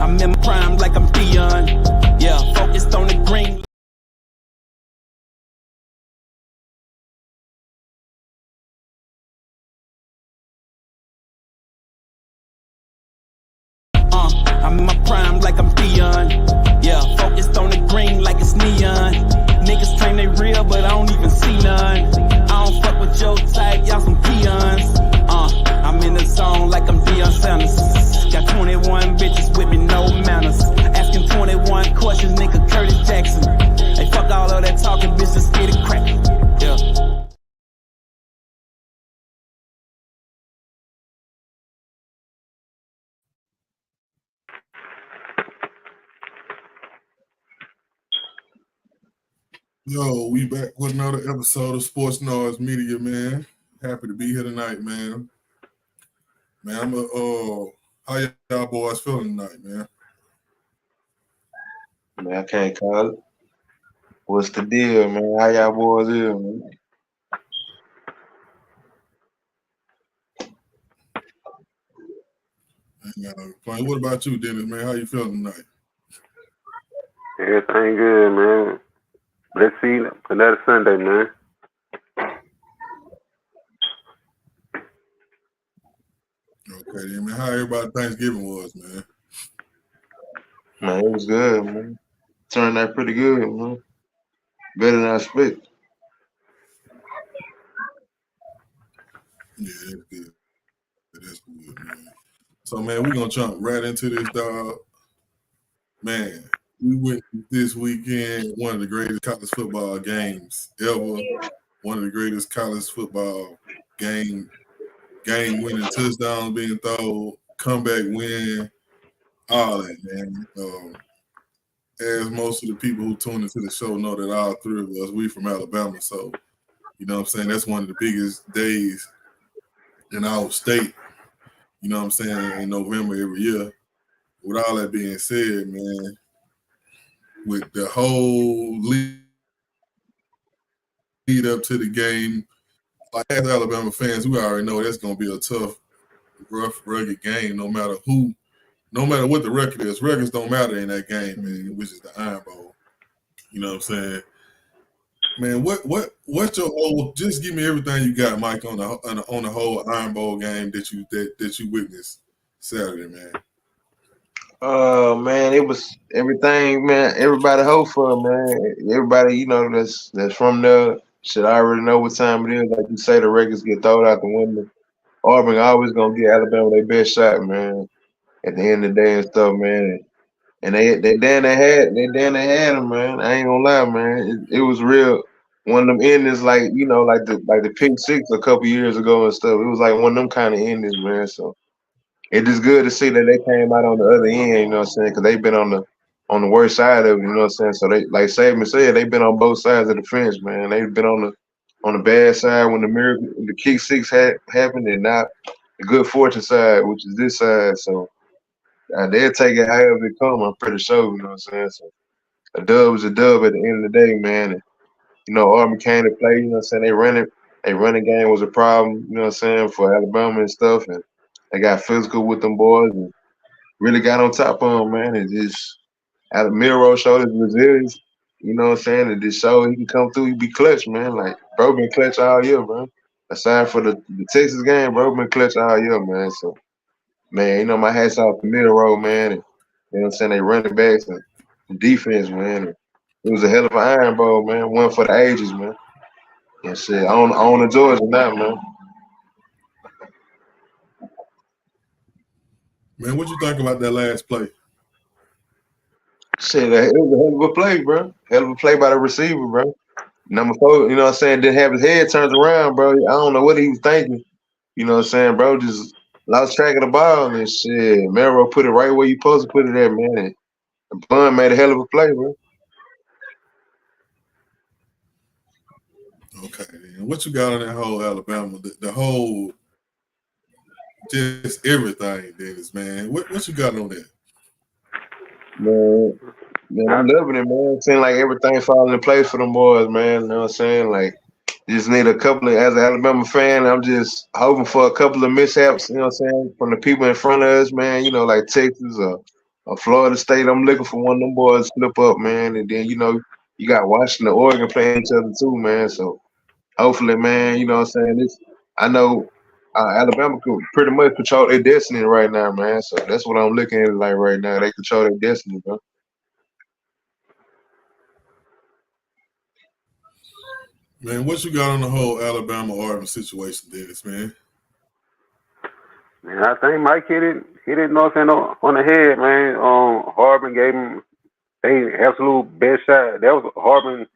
I'm in my prime like I'm Dion. Yeah, focused on the green. I'm in my prime like I'm Dion. Yeah, focused on the green like it's neon. Niggas claim they real, but I don't even see none. I don't fuck with your type, y'all some peons. I'm in the zone like I'm Deion Sanders. Got 21 bitches with me, no manners. Asking 21 questions, nigga Curtis Jackson. Hey, fuck all of that talking, bitch, let's get it crackin'. Yeah. Yo, we back with another episode of Sports Noise Media, man. Happy to be here tonight, man. Man, how y'all boys feeling tonight, man? Man, I can't call it. What's the deal, man? How y'all boys is, man? What about you, Dennis, man? How you feeling tonight? Everything good, man. Let's see another Sunday, man. Okay, then, man. How everybody Thanksgiving was, man? Man, it was good, man. Turned out pretty good, man. Better than I expected. Yeah, that's good. That's good, man. So, man, we're going to jump right into this, dog. Man, we went this weekend one of the greatest college football games ever. One of the greatest college football game-winning touchdowns being thrown, comeback win, all that, man. As most of the people who tune into the show know that all three of us, we from Alabama. So, you know what I'm saying? That's one of the biggest days in our state, you know what I'm saying, in November every year. With all that being said, man, with the whole lead up to the game, like as Alabama fans, we already know that's going to be a tough, rough, rugged game no matter what the record is. Records don't matter in that game, man, which is the Iron Bowl. You know what I'm saying? Man, what's your whole? Just give me everything you got, Mike, on the whole Iron Bowl game that you witnessed Saturday, man. Man, it was everything, man. Everybody hope for, man. Everybody, you know, that's from there should already know what time it is. Like you say, the records get thrown out the window. Auburn always gonna get Alabama their best shot, man. At the end of the day and stuff, man. And they had them, man. I ain't gonna lie, man. It was real. One of them endings, like you know, like the pick six a couple years ago and stuff. It was like one of them kind of endings, man. So it is good to see that they came out on the other end. You know what I'm saying? Because they've been on the worst side of it. You know what I'm saying? So they, like Saban said, they've been on both sides of the fence, man. They've been on the bad side when the kick six happened, and not the good fortune side, which is this side. So. They'll take it however it come, I'm pretty sure, you know what I'm saying? So a dub is a dub at the end of the day, man. And, you know, Auburn came to play, you know what I'm saying? They running game was a problem, you know what I'm saying, for Alabama and stuff. And they got physical with them boys and really got on top of them, man. And just Miro showed his resilience, you know what I'm saying? And just showed he can come through, he be clutch, man. Like, bro been clutch all year, bro. Aside for the Texas game, bro been clutch all year, man. So man, you know, my hat's off the middle road, man. And, you know what I'm saying? They running backs and defense, man. And it was a hell of an Iron Bowl, man. One for the ages, man. And shit, I own the Georgia now, man. Man, what you think about that last play? Shit, it was a hell of a play, bro. Hell of a play by the receiver, bro. Number 4, you know what I'm saying? Didn't have his head turned around, bro. I don't know what he was thinking. You know what I'm saying, bro? Just lost track of the ball and shit. Mero put it right where you supposed to put it at, man. And Bun made a hell of a play, bro. Okay, then. What you got on that whole Alabama, the whole, just everything, Dennis, man? What you got on that? Man, I'm loving it, man. Seeing like everything falling in place for them boys, man. You know what I'm saying? Like, just need a couple of, as an Alabama fan, I'm just hoping for a couple of mishaps, you know what I'm saying, from the people in front of us, man. You know, like Texas or Florida State, I'm looking for one of them boys to slip up, man. And then, you got Washington, Oregon playing each other too, man. So hopefully, man, you know what I'm saying? I know Alabama could pretty much control their destiny right now, man. So that's what I'm looking at like right now. They control their destiny, bro. Man, what you got on the whole Alabama Auburn situation, Dennis, man? Man, I think Mike hit it, you know what I'm saying, on the head, man. Harbin gave him they absolute best shot. That was a Harbin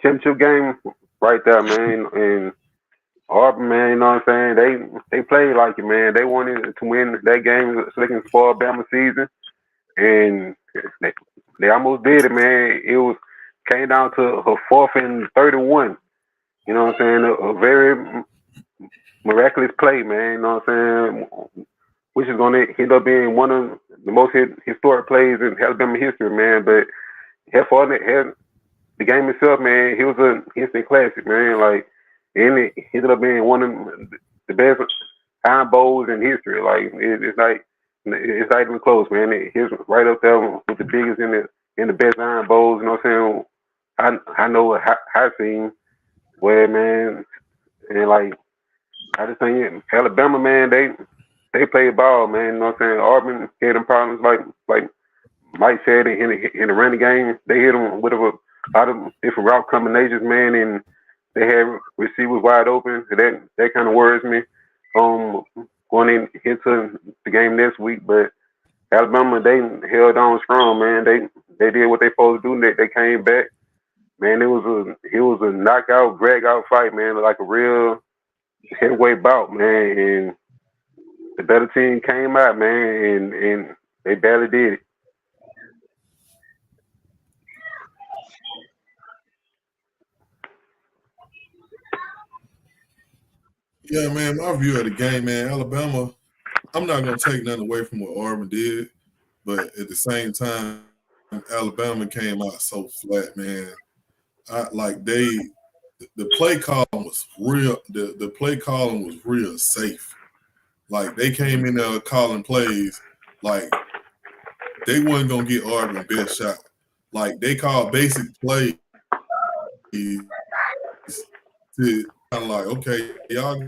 championship game right there, man. And Harbin, man, you know what I'm saying? They played like it, man. They wanted to win that game so they can spoil Bama season. And they almost did it, man. It was came down to a 4th and 31. You know what I'm saying? A very miraculous play, man. You know what I'm saying? Which is going to end up being one of the most historic plays in Alabama history, man. But the game itself, man, it was an instant classic, man. Like, and it ended up being one of the best Iron Bowls in history. Like, it's not even close, man. It's right up there with the biggest in the best Iron Bowls. You know what I'm saying? I know I've seen where, man, and like I just think Alabama, man, they play ball, man. You know what I'm saying? Auburn had them problems like Mike said in the running game. They hit them with a lot of different route combinations, man, and they had receivers wide open. So that kind of worries me. Going into the game next week, but Alabama, they held on strong, man. They did what they supposed to do. They came back, man. It was a knockout, drag out fight, man, like a real heavyweight bout, man. And the better team came out, man, and they barely did it. Yeah, man, my view of the game, man, Alabama, I'm not going to take nothing away from what Auburn did, but at the same time, Alabama came out so flat, man. The play calling was real. The play calling was real safe. Like, they came in there calling plays like they wasn't gonna get Auburn best shot. Like, they called basic plays to kind of like, okay, y'all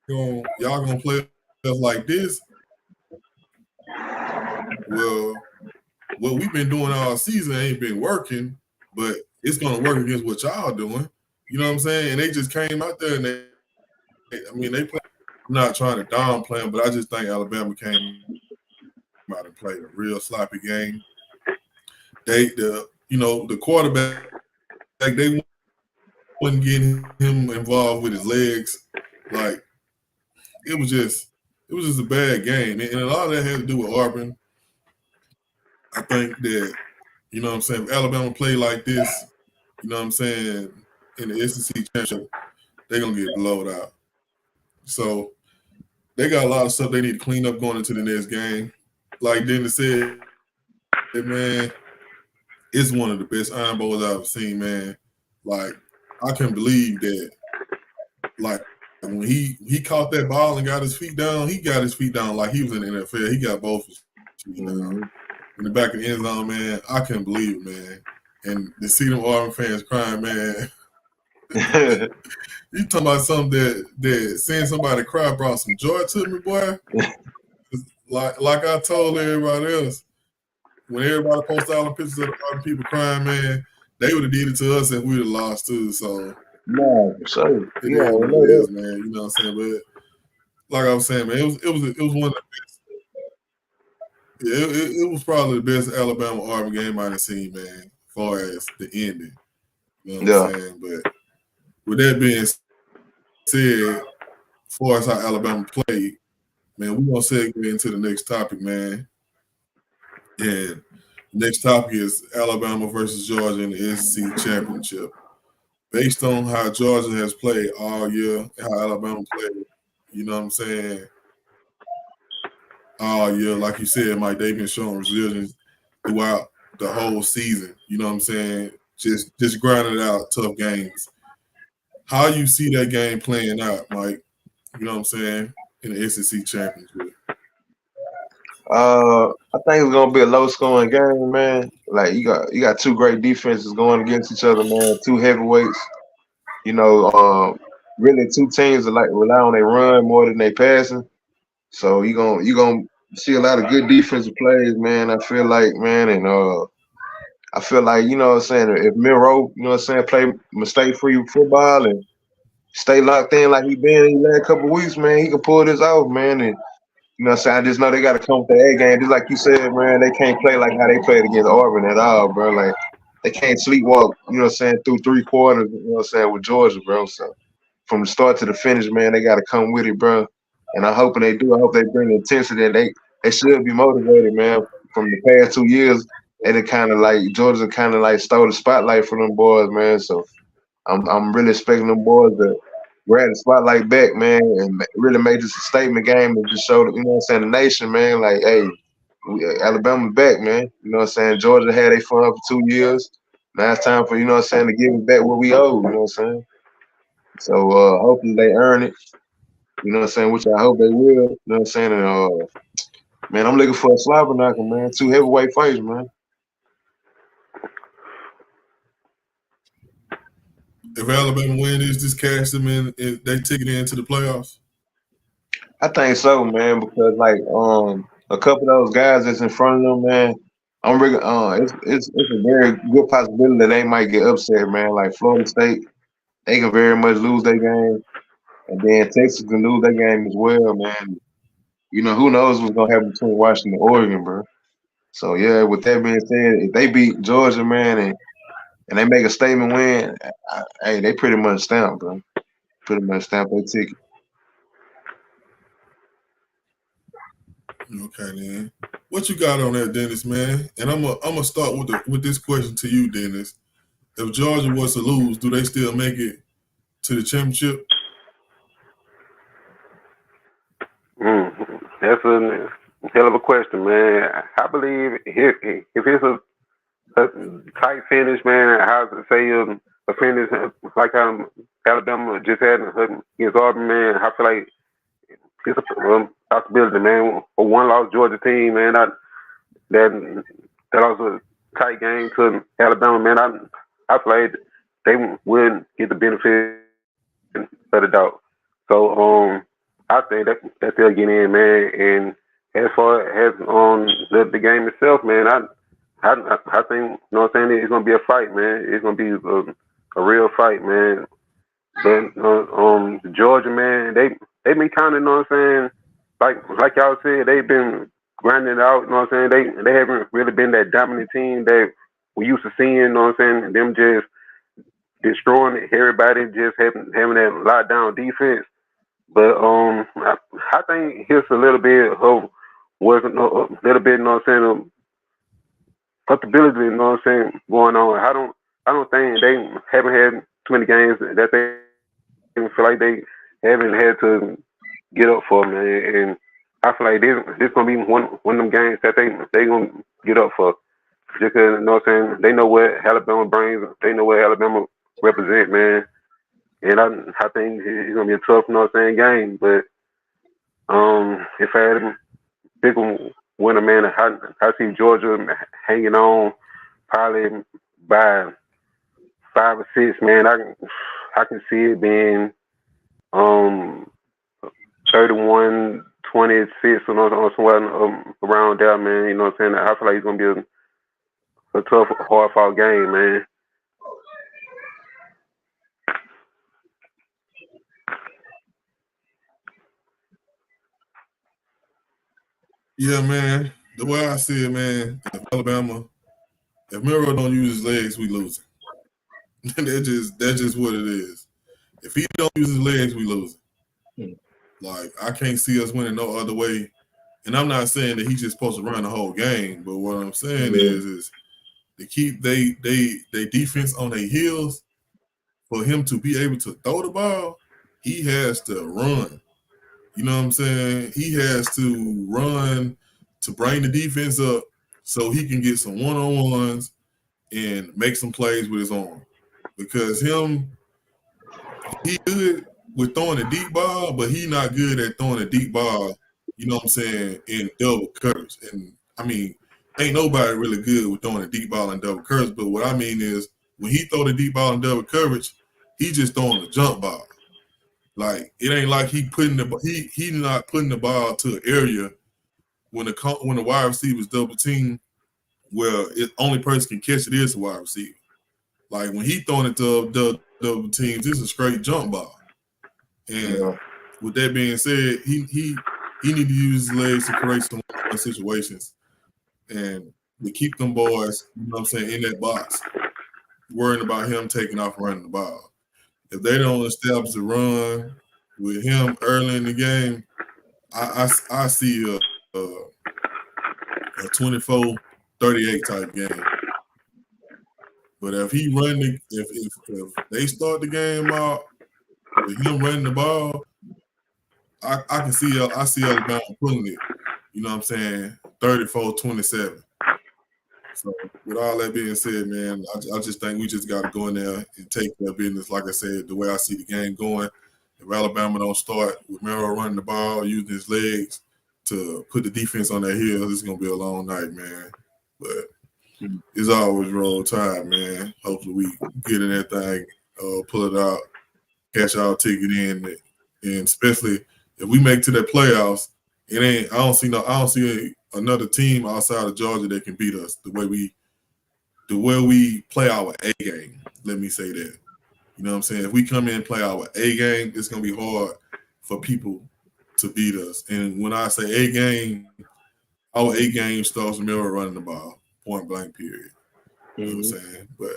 gonna play stuff like this. Well, what we've been doing all season ain't been working, but it's gonna work against what y'all doing. You know what I'm saying? And they just came out there and they play. I'm not trying to downplay them, but I just think Alabama came out and played a real sloppy game. The quarterback, they wasn't getting him involved with his legs. Like, it was just a bad game. And a lot of that had to do with Auburn. I think that, you know what I'm saying, if Alabama play like this, you know what I'm saying, in the SEC championship, they're going to get blowed out. So they got a lot of stuff they need to clean up going into the next game. Like Dennis said, man, it's one of the best Iron Bowls I've seen, man. Like, I couldn't believe that. Like, when he caught that ball and got his feet down, he got his feet down like he was in the NFL. He got both his feet down in the back of the end zone, man. I couldn't believe it, man. And to see them Auburn fans crying, man. You talking about something that seeing somebody cry brought some joy to me, boy. Like I told everybody else, when everybody posted all the pictures of the Auburn people crying, man, they would have did it to us if we'd have lost too. So no, so it is what it is, man. You know what I'm saying? But like I was saying, man, it was one of the best. Yeah, it was probably the best Alabama Auburn game I've seen, man, as far as the ending. You know what I'm saying? But with that being said, as far as how Alabama played, man, we're gonna segue into the next topic, man. And the next topic is Alabama versus Georgia in the SEC championship. Based on how Georgia has played all year and how Alabama played, you know what I'm saying, all year, like you said, Mike, they've been showing resilience throughout the whole season. You know what I'm saying? Just grinding out tough games. How you see that game playing out, Mike? You know what I'm saying, in the SEC championship? I think it's gonna be a low scoring game, man. Like you got two great defenses going against each other, man. Two heavyweights. You know, really two teams that like rely on their run more than they passing. So you gonna see a lot of good defensive plays, man. I feel like, man, and I feel like, you know what I'm saying, if Miro, you know what I'm saying, play mistake free football and stay locked in like he been in the last couple of weeks, man, he can pull this off, man. And you know what I'm saying, I just know they gotta come with the A game. Just like you said, man, they can't play like how they played against Auburn at all, bro. Like they can't sleepwalk, you know what I'm saying, through 3 quarters, you know what I'm saying, with Georgia, bro. So from the start to the finish, man, they got to come with it, bro. And I'm hoping they do. I hope they bring the intensity. They should be motivated, man. From the past 2 years, they kind of like Georgia kind of like stole the spotlight from them boys, man. So I'm really expecting them boys to grab the spotlight back, man, and really make this a statement game and just show, you know what I'm saying, the nation, man, like, hey, Alabama's back, man. You know what I'm saying? Georgia had their fun for 2 years. Now it's time for, you know what I'm saying, to give it back what we owe, you know what I'm saying? So hopefully they earn it. You know what I'm saying? Which I hope they will. You know what I'm saying? And man, I'm looking for a slobber knocker, man. Two heavyweight fights, man. If Alabama win this, just cash them in, they ticket into the playoffs. I think so, man, because like a couple of those guys that's in front of them, man, I'm really it's a very good possibility that they might get upset, man. Like Florida State, they can very much lose their game. And then Texas can lose their game as well, man. You know, who knows what's gonna happen between Washington and Oregon, bro. So yeah, with that being said, if they beat Georgia, man, and they make a statement win, hey, they pretty much stamp, bro. Pretty much stamp their ticket. Okay, then. What you got on that, Dennis, man? And I'm gonna start with this question to you, Dennis. If Georgia was to lose, do they still make it to the championship? That's a hell of a question, man. I believe if it's a tight finish, man, how to say a finish like how Alabama just had against Auburn, man, I feel like it's a possibility, man. For one loss Georgia team, man, that was a tight game to Alabama, man. I feel like they wouldn't get the benefit of the doubt. So I think that they'll get in, man. And as far as the game itself, man, I think, you know what I'm saying, it's gonna be a fight, man. It's gonna be a real fight, man. But Georgia, man, they been kind of, you know what I'm saying, like y'all said, they've been grinding it out, you know what I'm saying. They haven't really been that dominant team that we used to seeing, you know what I'm saying. Them just destroying everybody, just having that lockdown defense. But I think here's a little bit of wasn't a little bit, you know what I'm saying, possibility, you know what I'm saying, going on. I don't think they haven't had too many games that they feel like they haven't had to get up for, man. And I feel like this gonna be one of them games that they gonna get up for. Just 'cause, you know what I'm saying, they know what Alabama brings, they know what Alabama represent, man. And I think it's gonna be a tough, you know what I'm saying, game. But if I had to pick a winner, man, I see Georgia hanging on probably by 5 or 6, man. I can see it being 31-26 or somewhere around there, man. You know what I'm saying? I feel like it's gonna be a tough, hard fought game, man. Yeah, man. The way I see it, man, if Miro don't use his legs, we losing. that's just what it is. If he don't use his legs, we losing. Like, I can't see us winning no other way. And I'm not saying that he's just supposed to run the whole game, but what I'm saying is to keep they defense on their heels. For him to be able to throw the ball, he has to run. You know what I'm saying? He has to run to bring the defense up so he can get some one-on-ones and make some plays with his arm. Because he good with throwing a deep ball, but he not good at throwing a deep ball you know what I'm saying, in double coverage. And I mean, ain't nobody really good with throwing a deep ball in double coverage. But what I mean is, when he throw the deep ball in double coverage, he just throwing a jump ball. Like, it ain't like he not putting the ball to an area when the wide receiver's double team, where it only person can catch it is the wide receiver. Like, when he throwing it to double teams, this is a straight jump ball. And with that being said, he need to use his legs to create some situations and to keep them boys, you know what I'm saying, in that box, worrying about him taking off running the ball. If they don't establish a run with him early in the game, I see a 24-38 type game. But if he if they start the game out with him running the ball, I see Alabama pulling it. You know what I'm saying? 34-27. So with all that being said, man, I just think we just got to go in there and take their business. Like I said, the way I see the game going, if Alabama don't start with Merrill running the ball, using his legs to put the defense on their heels, it's going to be a long night, man. But it's always roll tide, man. Hopefully we get in that thing, pull it out, cash our ticket in, and especially if we make to the playoffs, I don't see another team outside of Georgia that can beat us the way we play our A game. Let me say that. You know what I'm saying? If we come in and play our A game, it's gonna be hard for people to beat us. And when I say A game, our A game starts with Miller running the ball, point blank, period. You know what I'm saying? But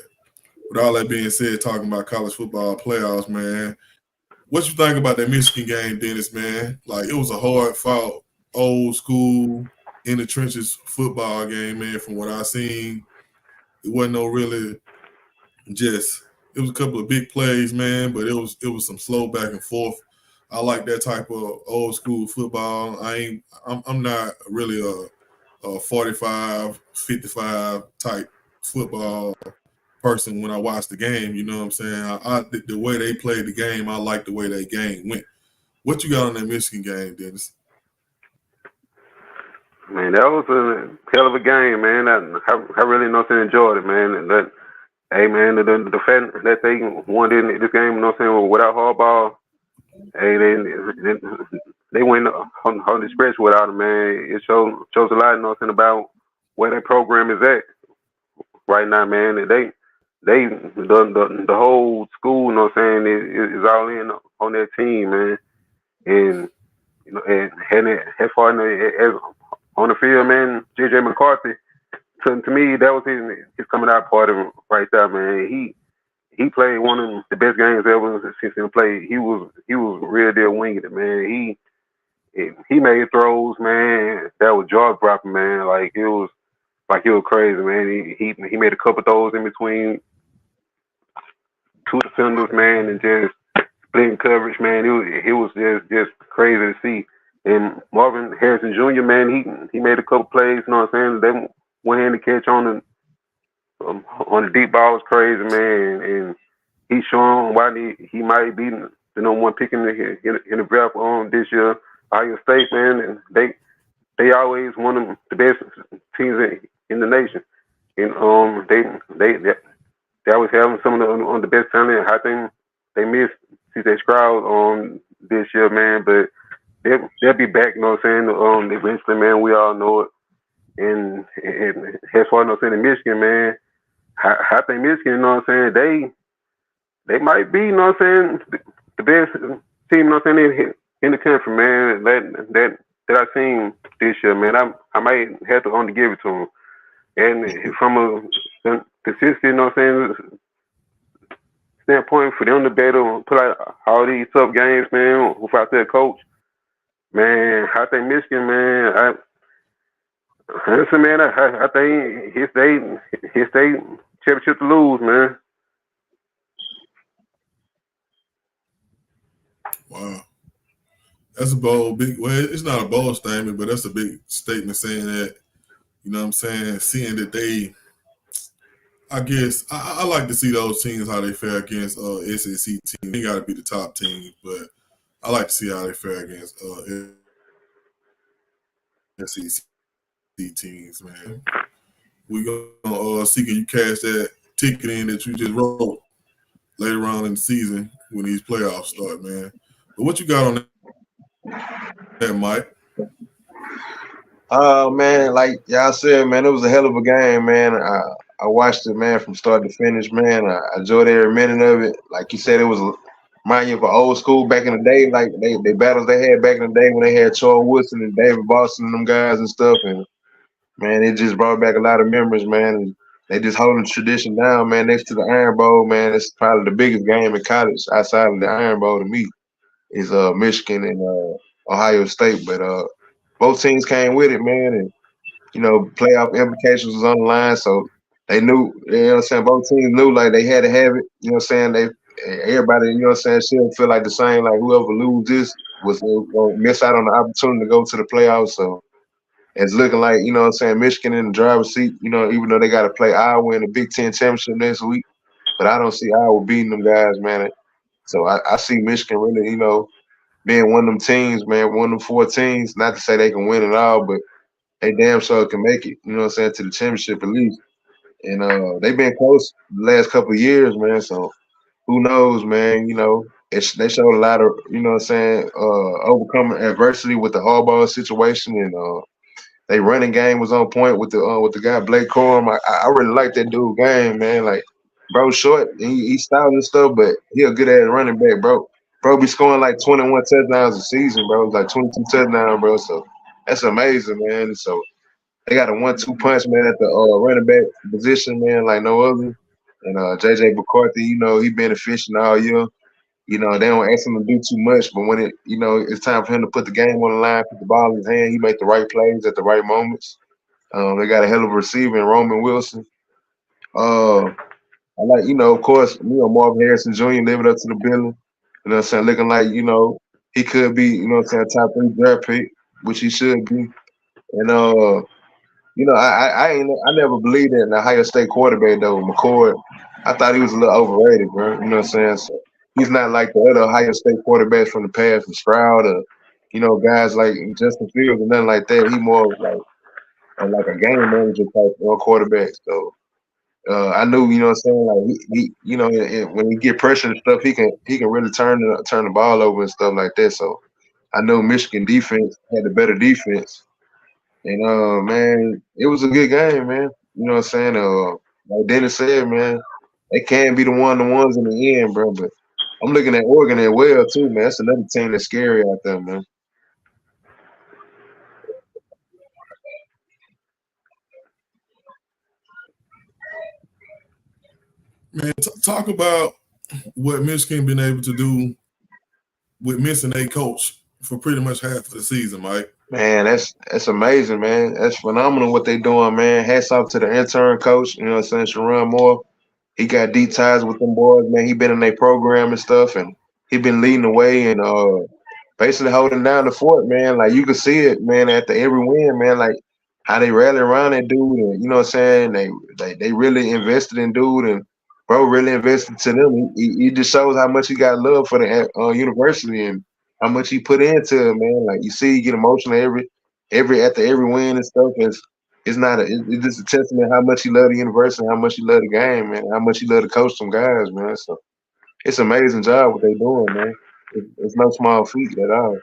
with all that being said, talking about college football playoffs, man, what you think about that Michigan game, Dennis, man? Like, it was a hard-fought, old-school, in-the-trenches football game, man, from what I seen. It wasn't no really just – it was a couple of big plays, man, but it was some slow back and forth. I like that type of old-school football. I'm not really a 45, 55 type football person when I watch the game, you know what I'm saying? The way they played the game, I like the way that game went. What you got on that Michigan game, Dennis? Man, that was a hell of a game, man. I really enjoyed it, man. And that, hey, man, the fact that they won this game, you know what I'm saying, without Harbaugh, hey, they went on the stretch without him, man. It shows a lot, you know what I'm saying, about where that program is at right now, man. The whole school, you know what I'm saying, is all in on that team, man. And you know, and as far as on the field, man, JJ McCarthy, to me, that was his coming out party right there, man. He played one of the best games ever since he played. He was real deal winging it, man. He made throws, man, that was jaw dropping, man. Like it was crazy, man. He made a couple throws in between two defenders, man, and just splitting coverage, man. It was just crazy to see. And Marvin Harrison Jr., man, he made a couple plays, you know what I'm saying? They one-handed catch on the deep ball was crazy, man. And he's showing why he might be the number one pick in the draft this year. Ohio State, man, and they always one of the best teams in the nation. And they always have some of the best talent. I think they missed C.J. Stroud this year, man, but they'll be back, you know what I'm saying? Eventually, man, we all know it. And as far as, you know what I'm saying, in Michigan, man, I think Michigan, you know what I'm saying, they might be, you know what I'm saying, the best team, you know what I'm saying, in the country, man, that I've seen this year, man. I might have to give it to them. And from a consistency, you know what I'm saying, standpoint, for them to be able to put out all these tough games, man, without their coach, man, I think Michigan, man, honestly, man, I think his state championship to lose, man. Wow. That's a bold, it's not a bold statement, but that's a big statement saying that, you know what I'm saying, seeing that I guess, I like to see those teams, how they fare against SEC teams. They got to be the top teams, but I like to see how they fare against SEC teams, man. We're gonna see can you cash that ticket in that you just wrote later on in the season when these playoffs start, man. But what you got on that, Mike? Man, like y'all said, man, it was a hell of a game, man. I watched it, man, from start to finish, man. I enjoyed every minute of it. Like you said, it was remind you of an old school back in the day, like they battles they had back in the day when they had Troy Woodson and David Boston and them guys and stuff. And man, it just brought back a lot of memories, man. And they just holding the tradition down, man. Next to the Iron Bowl, man, it's probably the biggest game in college outside of the Iron Bowl to me. Is Michigan and Ohio State, but both teams came with it, man, and playoff implications was on the line, so they knew, what I'm saying, both teams knew like they had to have it, what I'm saying, everybody, what I'm saying, should feel like the same, like whoever lose this was gonna miss out on the opportunity to go to the playoffs. So it's looking like, what I'm saying, Michigan in the driver's seat, even though they got to play Iowa in the Big Ten championship next week, but I don't see Iowa beating them guys, man. So I see Michigan really, being one of them teams, man, one of them 4 teams. Not to say they can win it all, but they damn sure can make it, what I'm saying, to the championship at least. And they've been close the last couple of years, man. So who knows, man? They showed a lot of, what I'm saying, overcoming adversity with the hardball situation, and they running game was on point with the guy Blake Corum. I really like that dude game, man. Like, bro, short, he styling and stuff, but he a good ass running back, bro. Bro be scoring like 21 touchdowns a season, bro. It's like 22 touchdowns, bro. So that's amazing, man. So they got a 1-2 punch, man, at the running back position, man, like no other. And JJ McCarthy, he been efficient all year. They don't ask him to do too much, but when it's time for him to put the game on the line, put the ball in his hand, he make the right plays at the right moments. They got a hell of a receiver in Roman Wilson. I like, of course, Marvin Harrison Jr. living up to the billing. You know what I'm saying? Looking like, he could be, what I'm saying, top 3 draft pick, which he should be. And I never believed in the Ohio State quarterback though, McCord. I thought he was a little overrated, bro. You know what I'm saying? So he's not like the other Ohio State quarterbacks from the past, from Stroud or guys like Justin Fields and nothing like that. He more like a game manager type quarterback. So I knew, what I'm saying, like when he get pressure and stuff, he can really turn the ball over and stuff like that. So I know Michigan defense had the better defense. And man, it was a good game, man. You know what I'm saying? Like Dennis said, man, they can be the ones in the end, bro. But I'm looking at Oregon as well too, man. That's another team that's scary out there, man. Man, talk about what Michigan been able to do with missing a coach for pretty much half of the season, Mike. Man, that's amazing, man. That's phenomenal what they doing, man. Hats off to the intern coach, you know what I'm saying, Sharon Moore. He got deep ties with them boys, man. He been in their program and stuff, and he been leading the way and basically holding down the fort, man. Like you could see it, man, after every win, man. Like how they rally around that dude, and you know what I'm saying. They really invested in dude, and bro really invested to them. He just shows how much he got love for the university and how much he put into it, man. Like you see, he get emotional every after every win and stuff. It's not it's just a testament how much he love the university, how much he love the game, man, how much he love to coach some guys, man. So it's an amazing job what they doing, man. It's no small feat at all.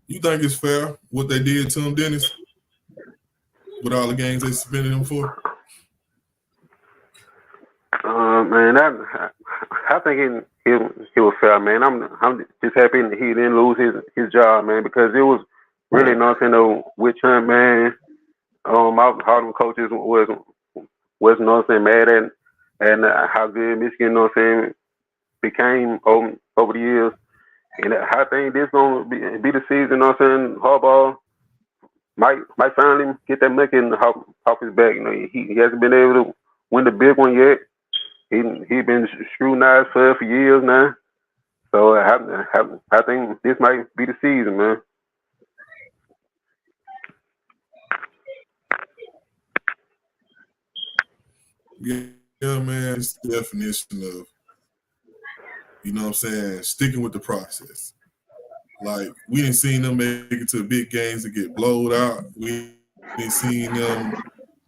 You think it's fair what they did to him, Dennis, with all the games they suspended him for? Man, I think he was fair, man. I'm just happy he didn't lose his job, man, because it was really nothing no witch hunt, man. All them coaches was nothing mad at and how good Michigan, you know what I'm saying, became over the years. And I think this gonna be the season, you know what I'm saying. Harbaugh might finally get that monkey off his back. You know, he hasn't been able to win the big one yet. He been scrutinized for years now. So I think this might be the season, man. Yeah, man, it's the definition of You know what I'm saying? Sticking with the process. Like, we didn't see them make it to big games and get blowed out. We didn't see them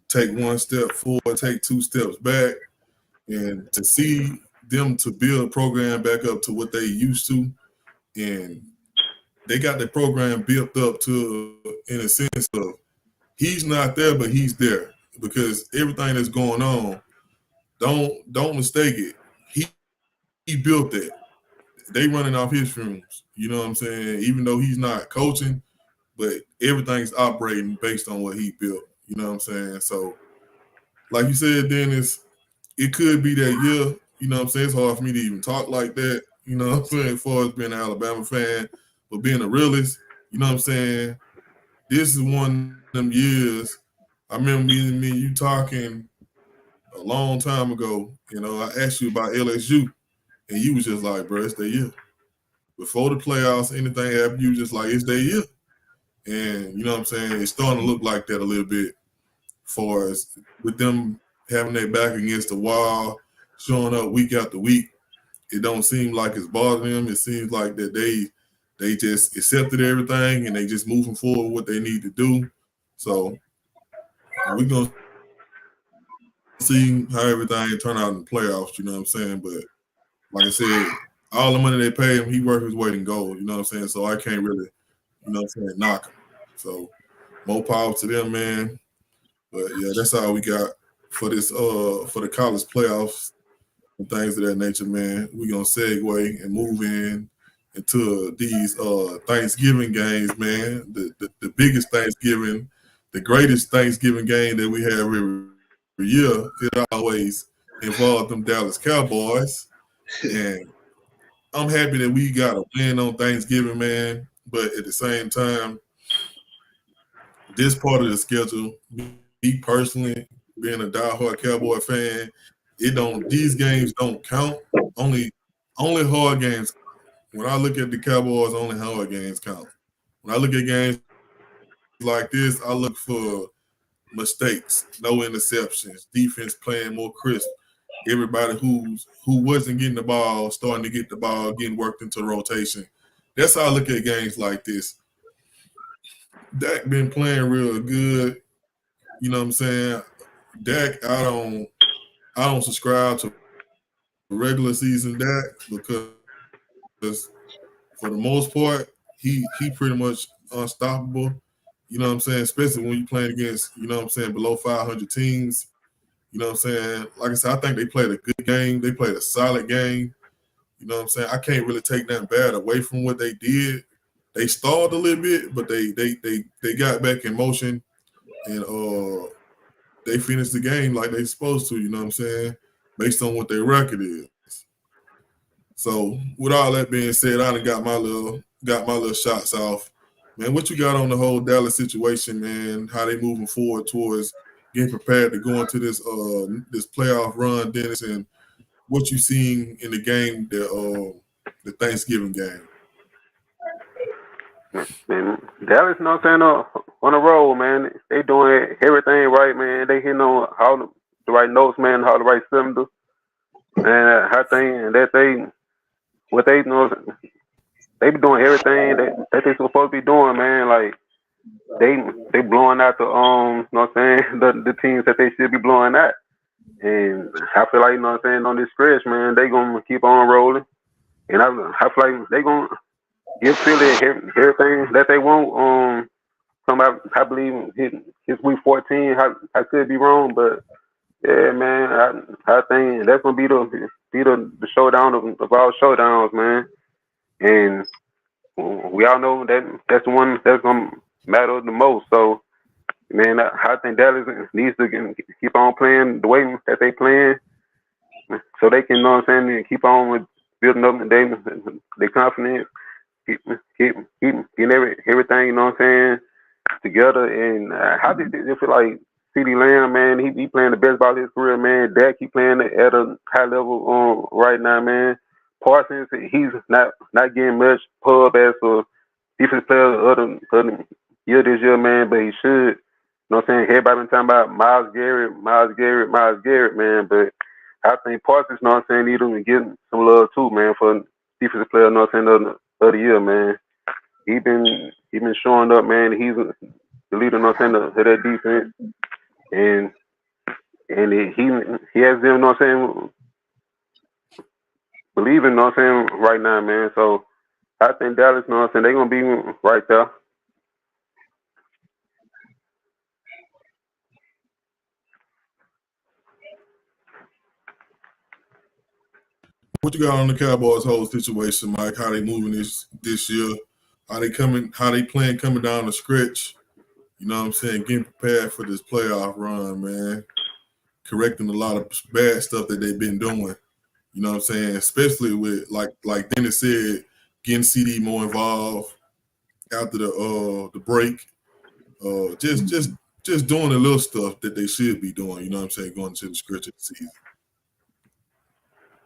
take one step forward, take two steps back. And to see them to build a program back up to what they used to, and they got the program built up to, in a sense of, he's not there, but he's there. Because everything that's going on, don't mistake it. He built that. They running off his fumes. You know what I'm saying? Even though he's not coaching, but everything's operating based on what he built. You know what I'm saying? So, like you said, Dennis, it could be that year. You know what I'm saying? It's hard for me to even talk like that. You know what I'm saying? As far as being an Alabama fan, but being a realist, you know what I'm saying? This is one of them years. I remember me and you talking a long time ago. You know, I asked you about LSU, and you was just like, bro, it's their year. Before the playoffs, anything happened, you just like, it's their year. And you know what I'm saying? It's starting to look like that a little bit for us with them having their back against the wall, showing up week after week. It don't seem like it's bothering them. It seems like that they just accepted everything and they just moving forward what they need to do. So we're gonna see how everything turn out in the playoffs, you know what I'm saying? But like I said, all the money they pay him, he worked his weight in gold, you know what I'm saying? So I can't really, you know what I'm saying, knock him. So more power to them, man. But yeah, that's all we got for this for the college playoffs and things of that nature, man. We're gonna segue and move into these Thanksgiving games, man. The biggest Thanksgiving, the greatest Thanksgiving game that we have every year. It always involved them Dallas Cowboys. And I'm happy that we got a win on Thanksgiving, man. But at the same time, this part of the schedule, me personally, being a diehard Cowboy fan, these games don't count. Only hard games. When I look at the Cowboys, only hard games count. When I look at games like this, I look for mistakes, no interceptions, defense playing more crisp. Everybody who wasn't getting the ball, starting to get the ball, getting worked into rotation. That's how I look at games like this. Dak been playing real good. You know what I'm saying? Dak, I don't subscribe to regular season Dak because for the most part, he pretty much unstoppable. You know what I'm saying? Especially when you're playing against, you know what I'm saying, below 500 teams. You know what I'm saying? Like I said, I think they played a good game. They played a solid game. You know what I'm saying? I can't really take nothing bad away from what they did. They stalled a little bit, but they got back in motion and they finished the game like they supposed to, you know what I'm saying? Based on what their record is. So with all that being said, I done got my little shots off. Man, what you got on the whole Dallas situation, man? How they moving forward towards getting prepared to go into this playoff run, Dennis, and what you seen in the game, the Thanksgiving game? Man, Dallas, you know what I'm saying, on the road, man. They doing everything right, man. They hitting on all the right notes, man, all the right cylinders. And I think that what they know, they be doing everything that they supposed to be doing, man. Like they blowing out the you know what I'm saying, the teams that they should be blowing out. And I feel like, you know what I'm saying, on this stretch, man, they gonna keep on rolling. And I feel like they gonna give Philly everything that they want. I believe it's week 14. I could be wrong, but yeah, man, I think that's gonna be the showdown of all showdowns, man. And we all know that's the one that's gonna matter the most. So, man, I think Dallas needs to keep on playing the way that they playing, so they can, you know what I'm saying, keep on with building up their confidence, keep getting everything, you know what I'm saying, together. And how did it feel like CeeDee Lamb, man? He playing the best ball of his career, man. Dak, he playing at a high level right now, man. Parsons, he's not getting much pub as a defense player of the year this year, man, but he should. You know what I'm saying? Everybody been talking about Myles Garrett, man. But I think Parsons, you know what I'm saying, need to get some love too, man, for defensive player, you know what I'm saying, of the year, man. He been showing up, man. He's the leader, you know what I'm saying, of that defense, and he has them, you know what I'm saying, believing, you know what I'm saying, right now, man. So I think Dallas, you know what I'm saying, they're gonna be right there. What you got on the Cowboys' whole situation, Mike? How they moving this year? How they playing coming down the stretch? You know what I'm saying? Getting prepared for this playoff run, man. Correcting a lot of bad stuff that they've been doing. You know what I'm saying? Especially with like Dennis said, getting CD more involved after the break. Just doing the little stuff that they should be doing. You know what I'm saying? Going into the stretch of the season.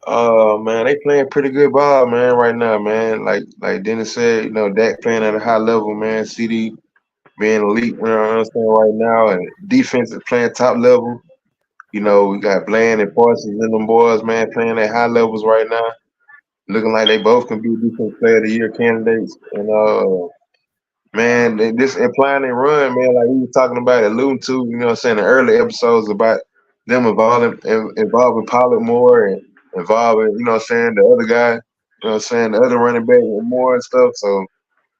Man, they playing pretty good ball, man, right now, man. Like Dennis said, Dak playing at a high level, man. CD being elite, you know what I'm saying, right now, and defense is playing top level. We got Bland and Parsons and them boys, man, playing at high levels right now. Looking like they both can be defense player of the year candidates. And man, they just implying they run, man, like we were talking about, alluding to, what I'm saying, in early episodes about them involving Pollard more and involving, what I'm saying, the other guy, the other running back more and stuff. So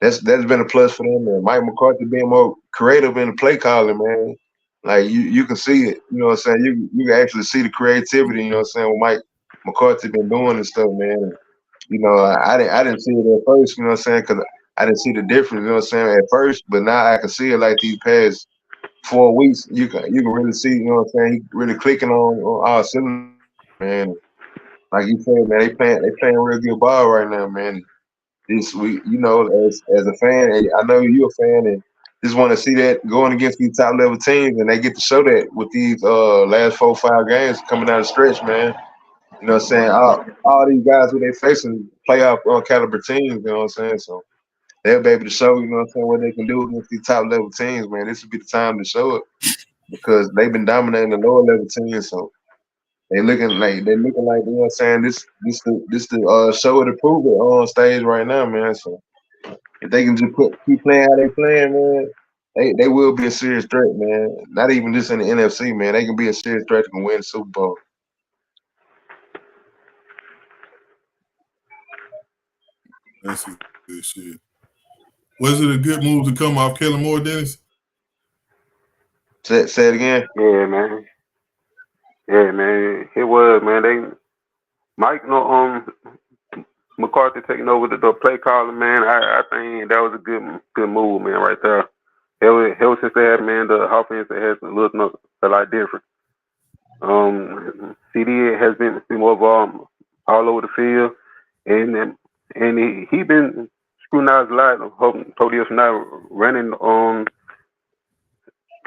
that's been a plus for them. And Mike McCarthy being more creative in the play calling, man. Like you can see it, you know what I'm saying? You can actually see the creativity, you know what I'm saying, what Mike McCarthy been doing and stuff, man. I didn't see it at first, you know what I'm saying, because I didn't see the difference, you know what I'm saying, at first, but now I can see it like these past 4 weeks. You can really see, you know what I'm saying, he really clicking on all cylinders, man. Like you said, man, they playing real good ball right now, man. This week, as a fan, and I know you're a fan, and just want to see that going against these top level teams, and they get to show that with these last 4-5 games coming down the stretch, man. You know what I'm saying? All these guys who they facing playoff caliber teams, you know what I'm saying? So they'll be able to show, you know what I'm saying, what they can do against these top level teams, man. This would be the time to show it because they've been dominating the lower level teams. So they're looking like, you know what I'm saying, this show it to prove it on stage right now, man. So if they can just keep playing how they playing, man, they will be a serious threat, man. Not even just in the NFC, man. They can be a serious threat to win the Super Bowl. That's good shit. Was it a good move to come off Kellen Moore, Dennis? Say it again. Yeah, man. Yeah, man. It was, man. Mike, McCarthy taking over the play calling, man. I think that was a good move, man, right there. Ever since they had, man, the offense has looked a lot different. CD has been more involved all over the field, and he been scrutinized a lot. Hopefully, it's not running the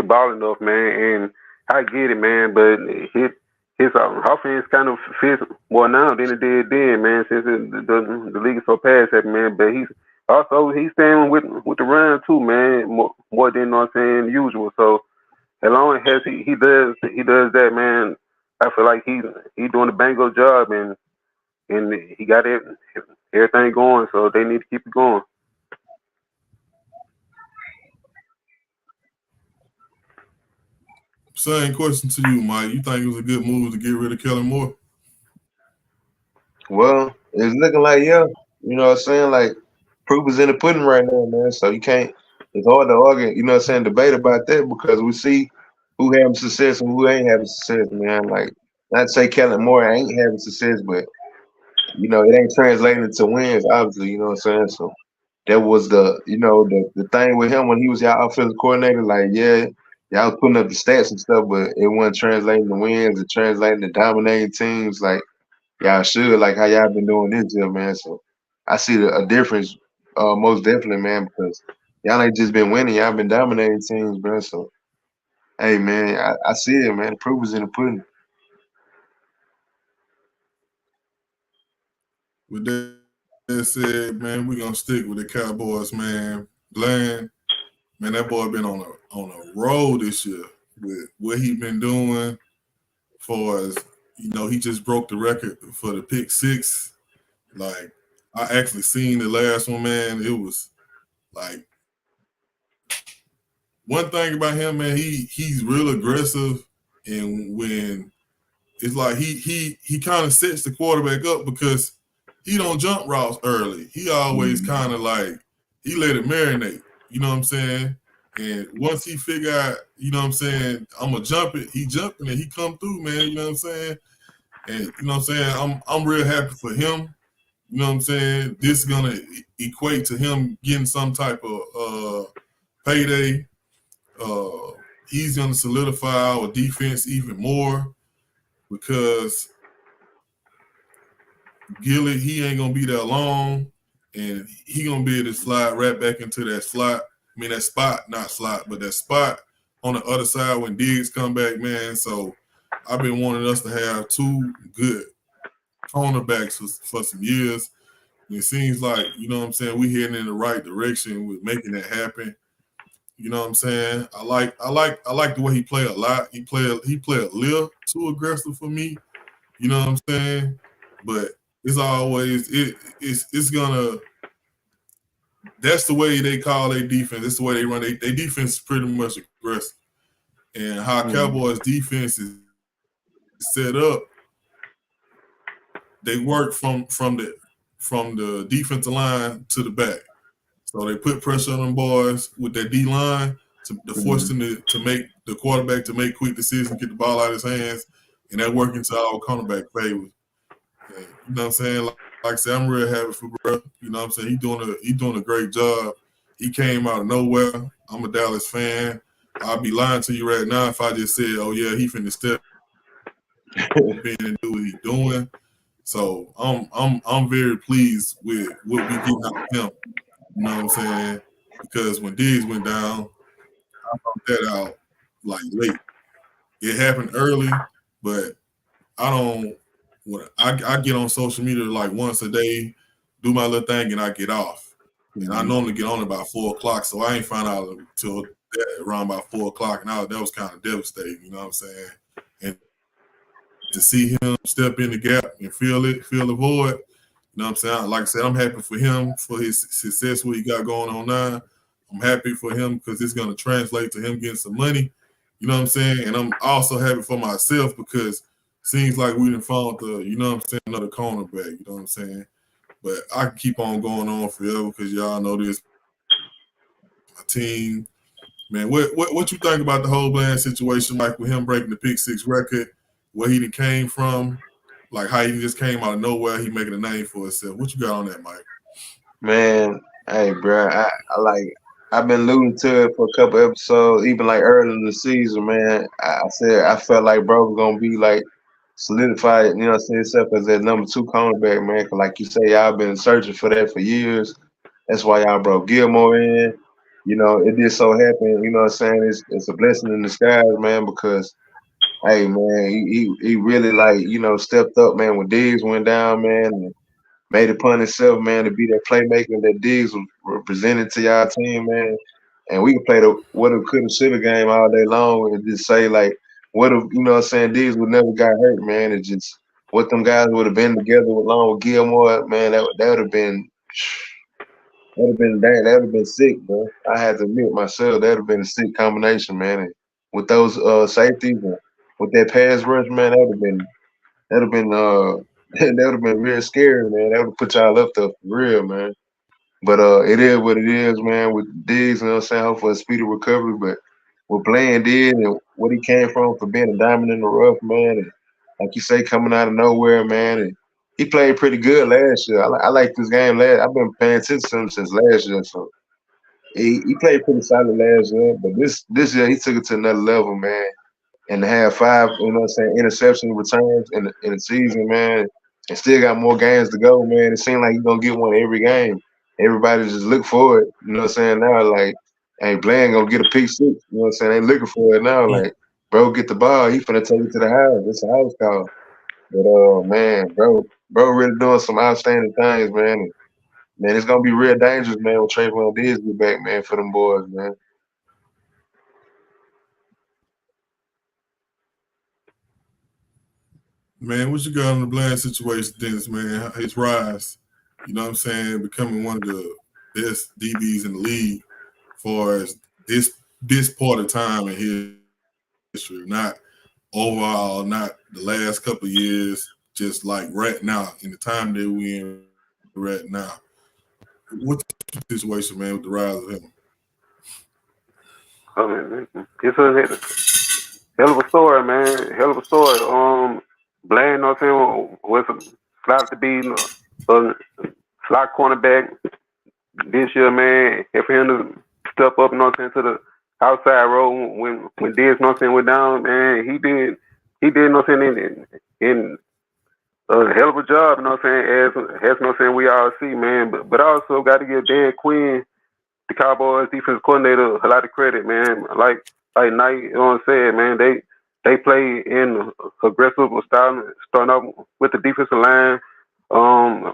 ball enough, man. And I get it, man, but his offense kind of fits more now than it did then, man. Since the league is so past that, man. But he's staying with the run too, man, more than, you know what I'm saying, usual. So as long as he does that, man, I feel like he's doing a bang up job, and he got everything going. So they need to keep it going. Same question to you, Mike. You think it was a good move to get rid of Kellen Moore? Well, it's looking like, yeah, you know what I'm saying? Like, proof is in the pudding right now, man. So it's hard to argue, you know what I'm saying, debate about that because we see who having success and who ain't having success, man. Like, not to say Kellen Moore ain't having success, but, it ain't translating into wins, obviously, you know what I'm saying? So that was the thing with him when he was y'all offensive coordinator, like, yeah, y'all was putting up the stats and stuff, but it wasn't translating the wins, it translating the dominating teams, like, y'all should, like how y'all been doing this year, man. So I see a difference, most definitely, man, because y'all ain't just been winning, y'all been dominating teams, bro. So, hey, man, I see it, man. The proof is in the pudding. With that said, man, we're gonna stick with the Cowboys, man. Bland, man, that boy been on a roll this year with what he been doing for as he just broke the record for the pick six. Like, I actually seen the last one, man. It was like, one thing about him, man, he's real aggressive, and when it's like he kind of sets the quarterback up because he don't jump routes early. He always kind of like he let it marinate. You know what I'm saying? And once he figure out, you know what I'm saying, I'm gonna jump it, he jumping and he come through, man. You know what I'm saying? And you know what I'm saying? I'm real happy for him. You know what I'm saying? This is gonna equate to him getting some type of payday. He's gonna solidify our defense even more because Gilly, he ain't gonna be that long, and he gonna be able to slide right back into that slot. I mean that spot, not slot, but that spot on the other side when Diggs come back, man. So I've been wanting us to have two good cornerbacks for some years. And it seems like, you know what I'm saying, we heading in the right direction with making that happen. You know what I'm saying? I like the way he play a lot. He play a little too aggressive for me. You know what I'm saying? But it's always it's gonna. That's the way they call their defense. That's the way they run. Their defense is pretty much aggressive, and how Cowboys defense is set up, they work from the defensive line to the back. So they put pressure on them boys with that D line to force them to make the quarterback to make quick decisions, get the ball out of his hands, and that work into our cornerback favor. And, you know what I'm saying? Like I said, I'm real happy for bro. You know what I'm saying? He doing a great job. He came out of nowhere. I'm a Dallas fan. I'd be lying to you right now if I just said, "Oh yeah, he finna step in and do what he's doing." So I'm very pleased with what we getting out of him. You know what I'm saying? Because when Diggs went down, I found that out like late. It happened early, but I don't. I get on social media like once a day, do my little thing, and I get off. And I normally get on about 4:00, so I ain't find out until around about 4:00, and that was kind of devastating. You know what I'm saying? And to see him step in the gap and feel the void. You know what I'm saying? Like I said, I'm happy for him for his success, what he got going on now. I'm happy for him because it's going to translate to him getting some money. You know what I'm saying? And I'm also happy for myself because it seems like we done found you know what I'm saying, another cornerback. You know what I'm saying? But I can keep on going on forever because y'all know this. My team, man, what you think about the whole Bland situation, like with him breaking the pick six record, where he came from, like how he just came out of nowhere, he making a name for himself. What you got on that, Mike? Man, hey, bro, I like. I've been alluding to it for a couple episodes, even like early in the season, man. I said I felt like bro was gonna be like solidified, you know, see himself as that number two cornerback, man. 'Cause like you say, y'all been searching for that for years. That's why y'all brought Gilmore in. You know, it just so happened, you know what I'm saying? It's a blessing in disguise, man, because hey man, he really like, you know, stepped up, man, when Diggs went down, man, and made it upon himself, man, to be that playmaker that Diggs was represented to y'all team, man. And we can play the what if could have should have game all day long and just say like what if, you know what I'm saying, Diggs would never got hurt, man. It's just what them guys would have been together along with Gilmore, man, that would have been that would have been sick, bro. I had to admit myself, that would have been a sick combination, man. And with those safeties and with that pass rush, man, that would have been that would have been real scary, man. That would have put y'all up there for real, man. But it is what it is, man. With Diggs, you know what I'm saying, hope for a speedy recovery. But what Bland did and what he came from for being a diamond in the rough, man, and like you say, coming out of nowhere, man, and he played pretty good last year. I like this game last. I've been paying attention to him since last year, so he played pretty solid last year. But this year he took it to another level, man, and to have five, you know what I'm saying, interception returns in the season, man, and still got more games to go, man. It seems like he's gonna get one every game. Everybody just look for it, you know what I'm saying? Now, like, hey, Bland gonna get a pick six, you know what I'm saying? They looking for it now, like, bro, get the ball. He finna take it to the house. It's a house call. But man, bro really doing some outstanding things, man. And, man, it's gonna be real dangerous, man, when Trayvon Diggs get back, man, for them boys, man. Man, what you got on the Bland situation, Dennis, man? His rise, you know what I'm saying, becoming one of the best DBs in the league for as this part of time in his history, not overall, not the last couple of years, just like right now, in the time that we're in right now. What's the situation, man, with the rise of him? I mean, it's a hell of a story, man. Hell of a story. Bland, you know what I'm saying, was slot to be a slot cornerback this year, man. And for him to step up, you know what I'm saying, to the outside role when Diaz, you know what I'm saying, went down, man, he did, you know what I'm saying, in a hell of a job, you know what I'm saying, as you know what I'm saying, we all see, man. But I also got to give Dan Quinn, the Cowboys defense coordinator, a lot of credit, man. Like Knight, you know what I'm saying, man. They play in aggressive style, starting off with the defensive line. A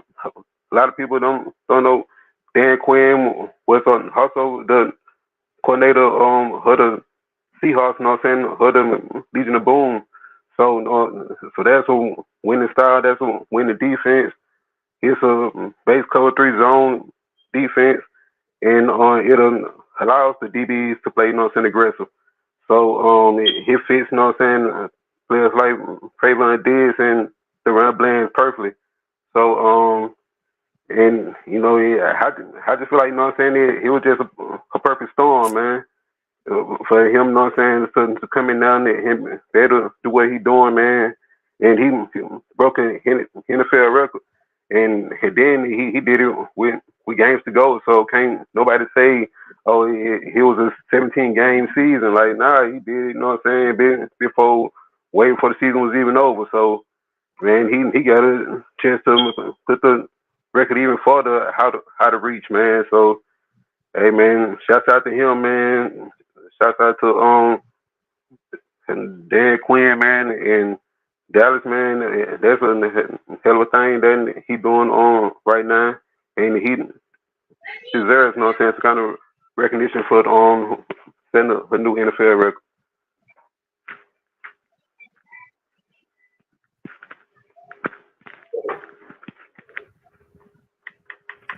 lot of people don't know Dan Quinn was also the coordinator of the Seahawks, you know what I'm saying, of the Legion of Boom. So that's a winning style. That's a winning defense. It's a base cover 3 zone defense, and it allows the DBs to play, you know what I'm saying, aggressive. So it fits, you know what I'm saying, players like Trayvon Diggs and the run blends perfectly. So and you know, I just feel like, you know what I'm saying, it was just a perfect storm, man. For him, you know what I'm saying, to come in down there and better do what he doing, man. And he broke an NFL record. And then he did it with games to go. So can't nobody say, oh, he was a 17 game season. Like, nah, he did it, you know what I'm saying, before, way before the season was even over. So, man, he got a chance to put the record even further how to reach, man. So, hey, man, shouts out to him, man. Shouts out to and Dan Quinn, man, and Dallas, man. That's a hell of a thing that he doing on right now, and he deserves, you know what I'm saying, some kind of recognition for setting a new NFL record.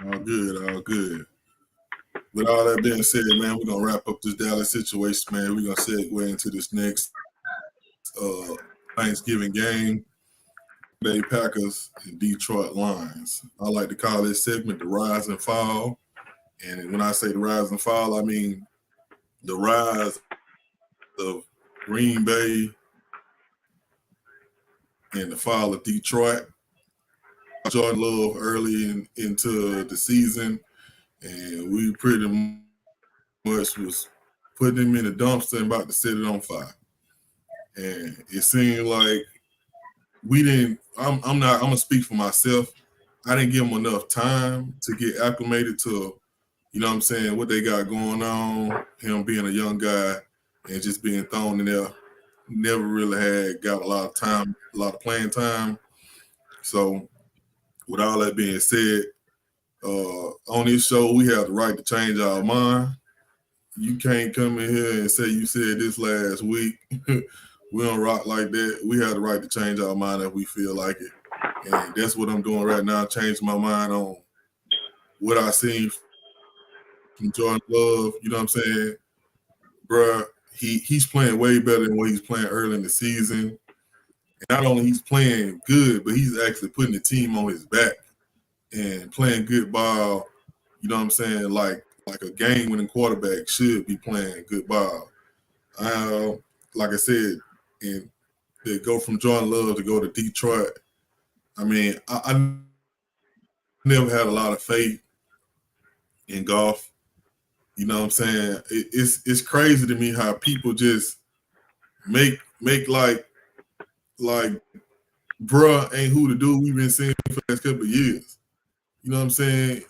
All good, all good. With all that being said, man, we're gonna wrap up this Dallas situation, man. We're gonna segue into this next uh, Thanksgiving game. Bay Packers and Detroit Lions. I like to call this segment the rise and fall. And when I say the rise and fall, I mean the rise of Green Bay and the fall of Detroit. Jordan Love early into the season, and we pretty much was putting him in a dumpster and about to set it on fire. And it seemed like we didn't. I'm not. I'm gonna speak for myself. I didn't give him enough time to get acclimated to, you know what I'm saying, what they got going on. Him being a young guy and just being thrown in there. Never really got a lot of time, a lot of playing time. So, with all that being said, on this show, we have the right to change our mind. You can't come in here and say you said this last week. We don't rock like that. We have the right to change our mind if we feel like it. And that's what I'm doing right now, changing my mind on what I seen from Jordan Love. You know what I'm saying? Bruh, he's playing way better than what he's playing early in the season. And not only he's playing good, but he's actually putting the team on his back and playing good ball. You know what I'm saying? Like a game-winning quarterback should be playing good ball. Like I said, and they go from Jordan Love to go to Detroit. I mean, I never had a lot of faith in golf. You know what I'm saying? It's crazy to me how people just make like bruh ain't who the dude we've been seeing for the last couple of years. You know what I'm saying?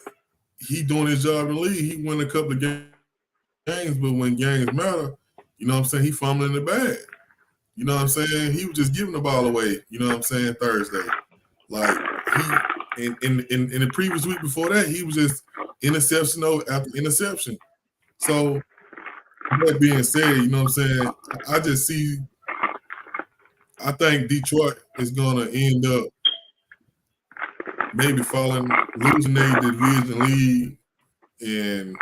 He doing his job in the league. He won a couple of games, but when games matter, you know what I'm saying, he fumbling the bag. You know what I'm saying? He was just giving the ball away, you know what I'm saying, Thursday. Like he in the previous week before that, he was just interception after interception. So that being said, you know what I'm saying, I just see I think Detroit is gonna end up maybe losing their division lead and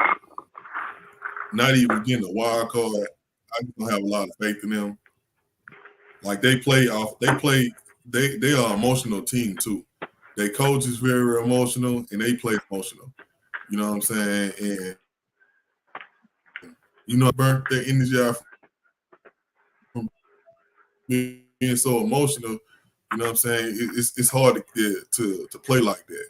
not even getting a wild card. I don't have a lot of faith in them. Like they are an emotional team too. Their coach is very emotional and they play emotional. You know what I'm saying? And burnt their energy out from being so emotional. You know what I'm saying? It's hard to play like that.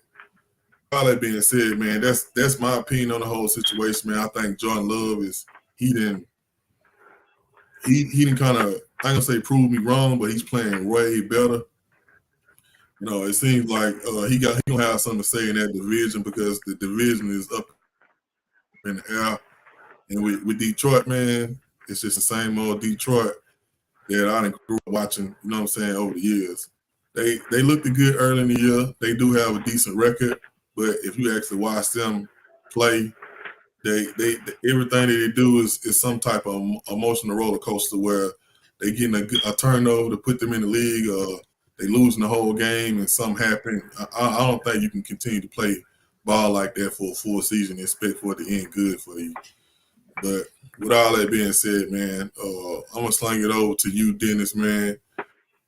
All that being said, man, that's my opinion on the whole situation, man. I think Jordan Love he didn't kind of, I ain't gonna say prove me wrong, but he's playing way better. You know, it seems like he gonna have something to say in that division because the division is up in the air. And with Detroit, man, it's just the same old Detroit that I grew up watching, you know what I'm saying, over the years. They looked good early in the year. They do have a decent record, but if you actually watch them play, they everything that they do is some type of emotional roller coaster where they getting a turnover to put them in the league, or they losing the whole game and something happened. I don't think you can continue to play ball like that for a full season and expect for it to end good for you. But with all that being said, man, I'm gonna sling it over to you, Dennis, man,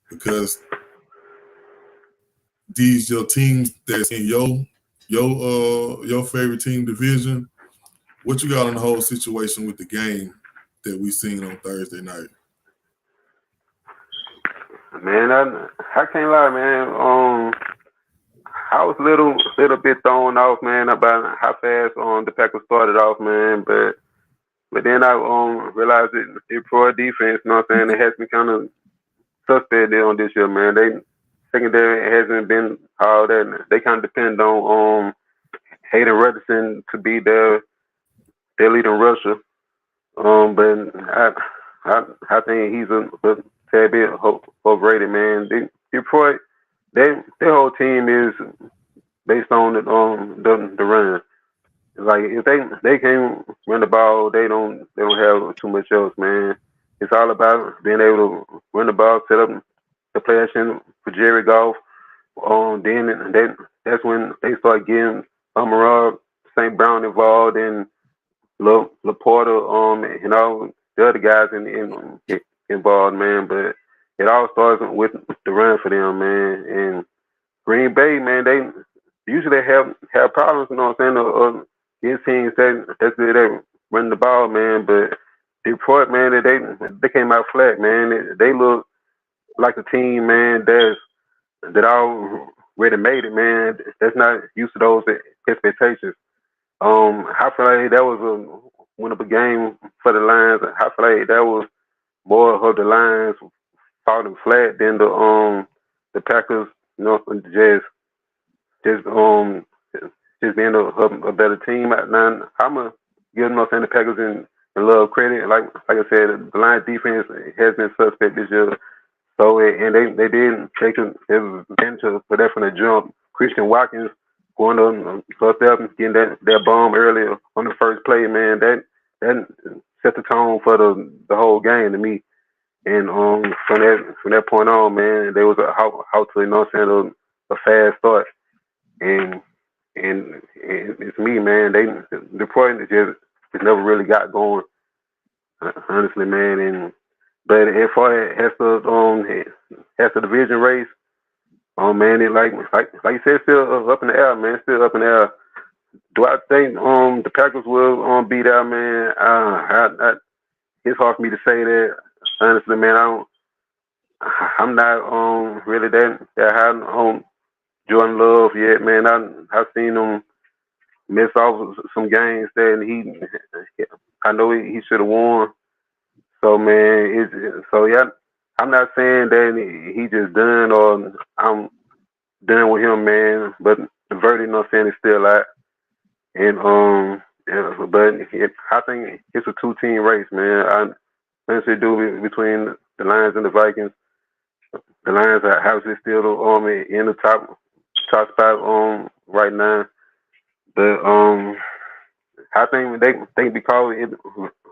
because these your teams that's in your favorite team division. What you got on the whole situation with the game that we seen on Thursday night? Man, I can't lie, man. I was a little bit thrown off, man, about how fast the Packers started off, man. But then I realized that Detroit defense, you know what I'm saying, they has been kind of suspect there on this year, man. They secondary hasn't been all that. They kind of depend on Hayden Rutherford to be their leading rusher. But I think he's a tad bit overrated, man. Detroit, their whole team is based on the run. Like if they can't run the ball, they don't have too much else, man. It's all about being able to run the ball, set up the play action for Jerry Goff. Then that's when they start getting Amara St. Brown involved and Laporta, the other guys involved, man. But it all starts with the run for them, man. And Green Bay, man, they usually have problems, you know what I'm saying? These teams that's good at running the ball, man. But Detroit, man, they came out flat, man. They look like a team, man, that already made it, man. That's not used to those expectations. I feel like that was a winnable game for the Lions. I feel like that was more of the Lions falling flat than the Packers, just being a better team. Now I'm gonna give them the Packers and love credit. Like I said, the Lions defense has been suspect this year. So and they did take advantage of that from the jump. Christian Watkins going up there and getting that bomb earlier on the first play, man. That set the tone for the whole game to me. And from that point on, man, there was how to a fast start. And it's me, man. Detroit just never really got going, honestly, man. But as far as the division race, man, it like you said, still up in the air, man. Still up in the air. Do I think the Packers will beat out, man? It's hard for me to say that, honestly, man. I'm not really that high on Jordan Love yet, man. I've seen him miss off some games that I know he should have won. So man, yeah. I'm not saying that he just done or I'm done with him, man. But the verdict, you know what I'm saying, is still out. And but I think it's a 2-team race, man. I honestly do between the Lions and the Vikings. The Lions are obviously still in the top spot right now. But I think because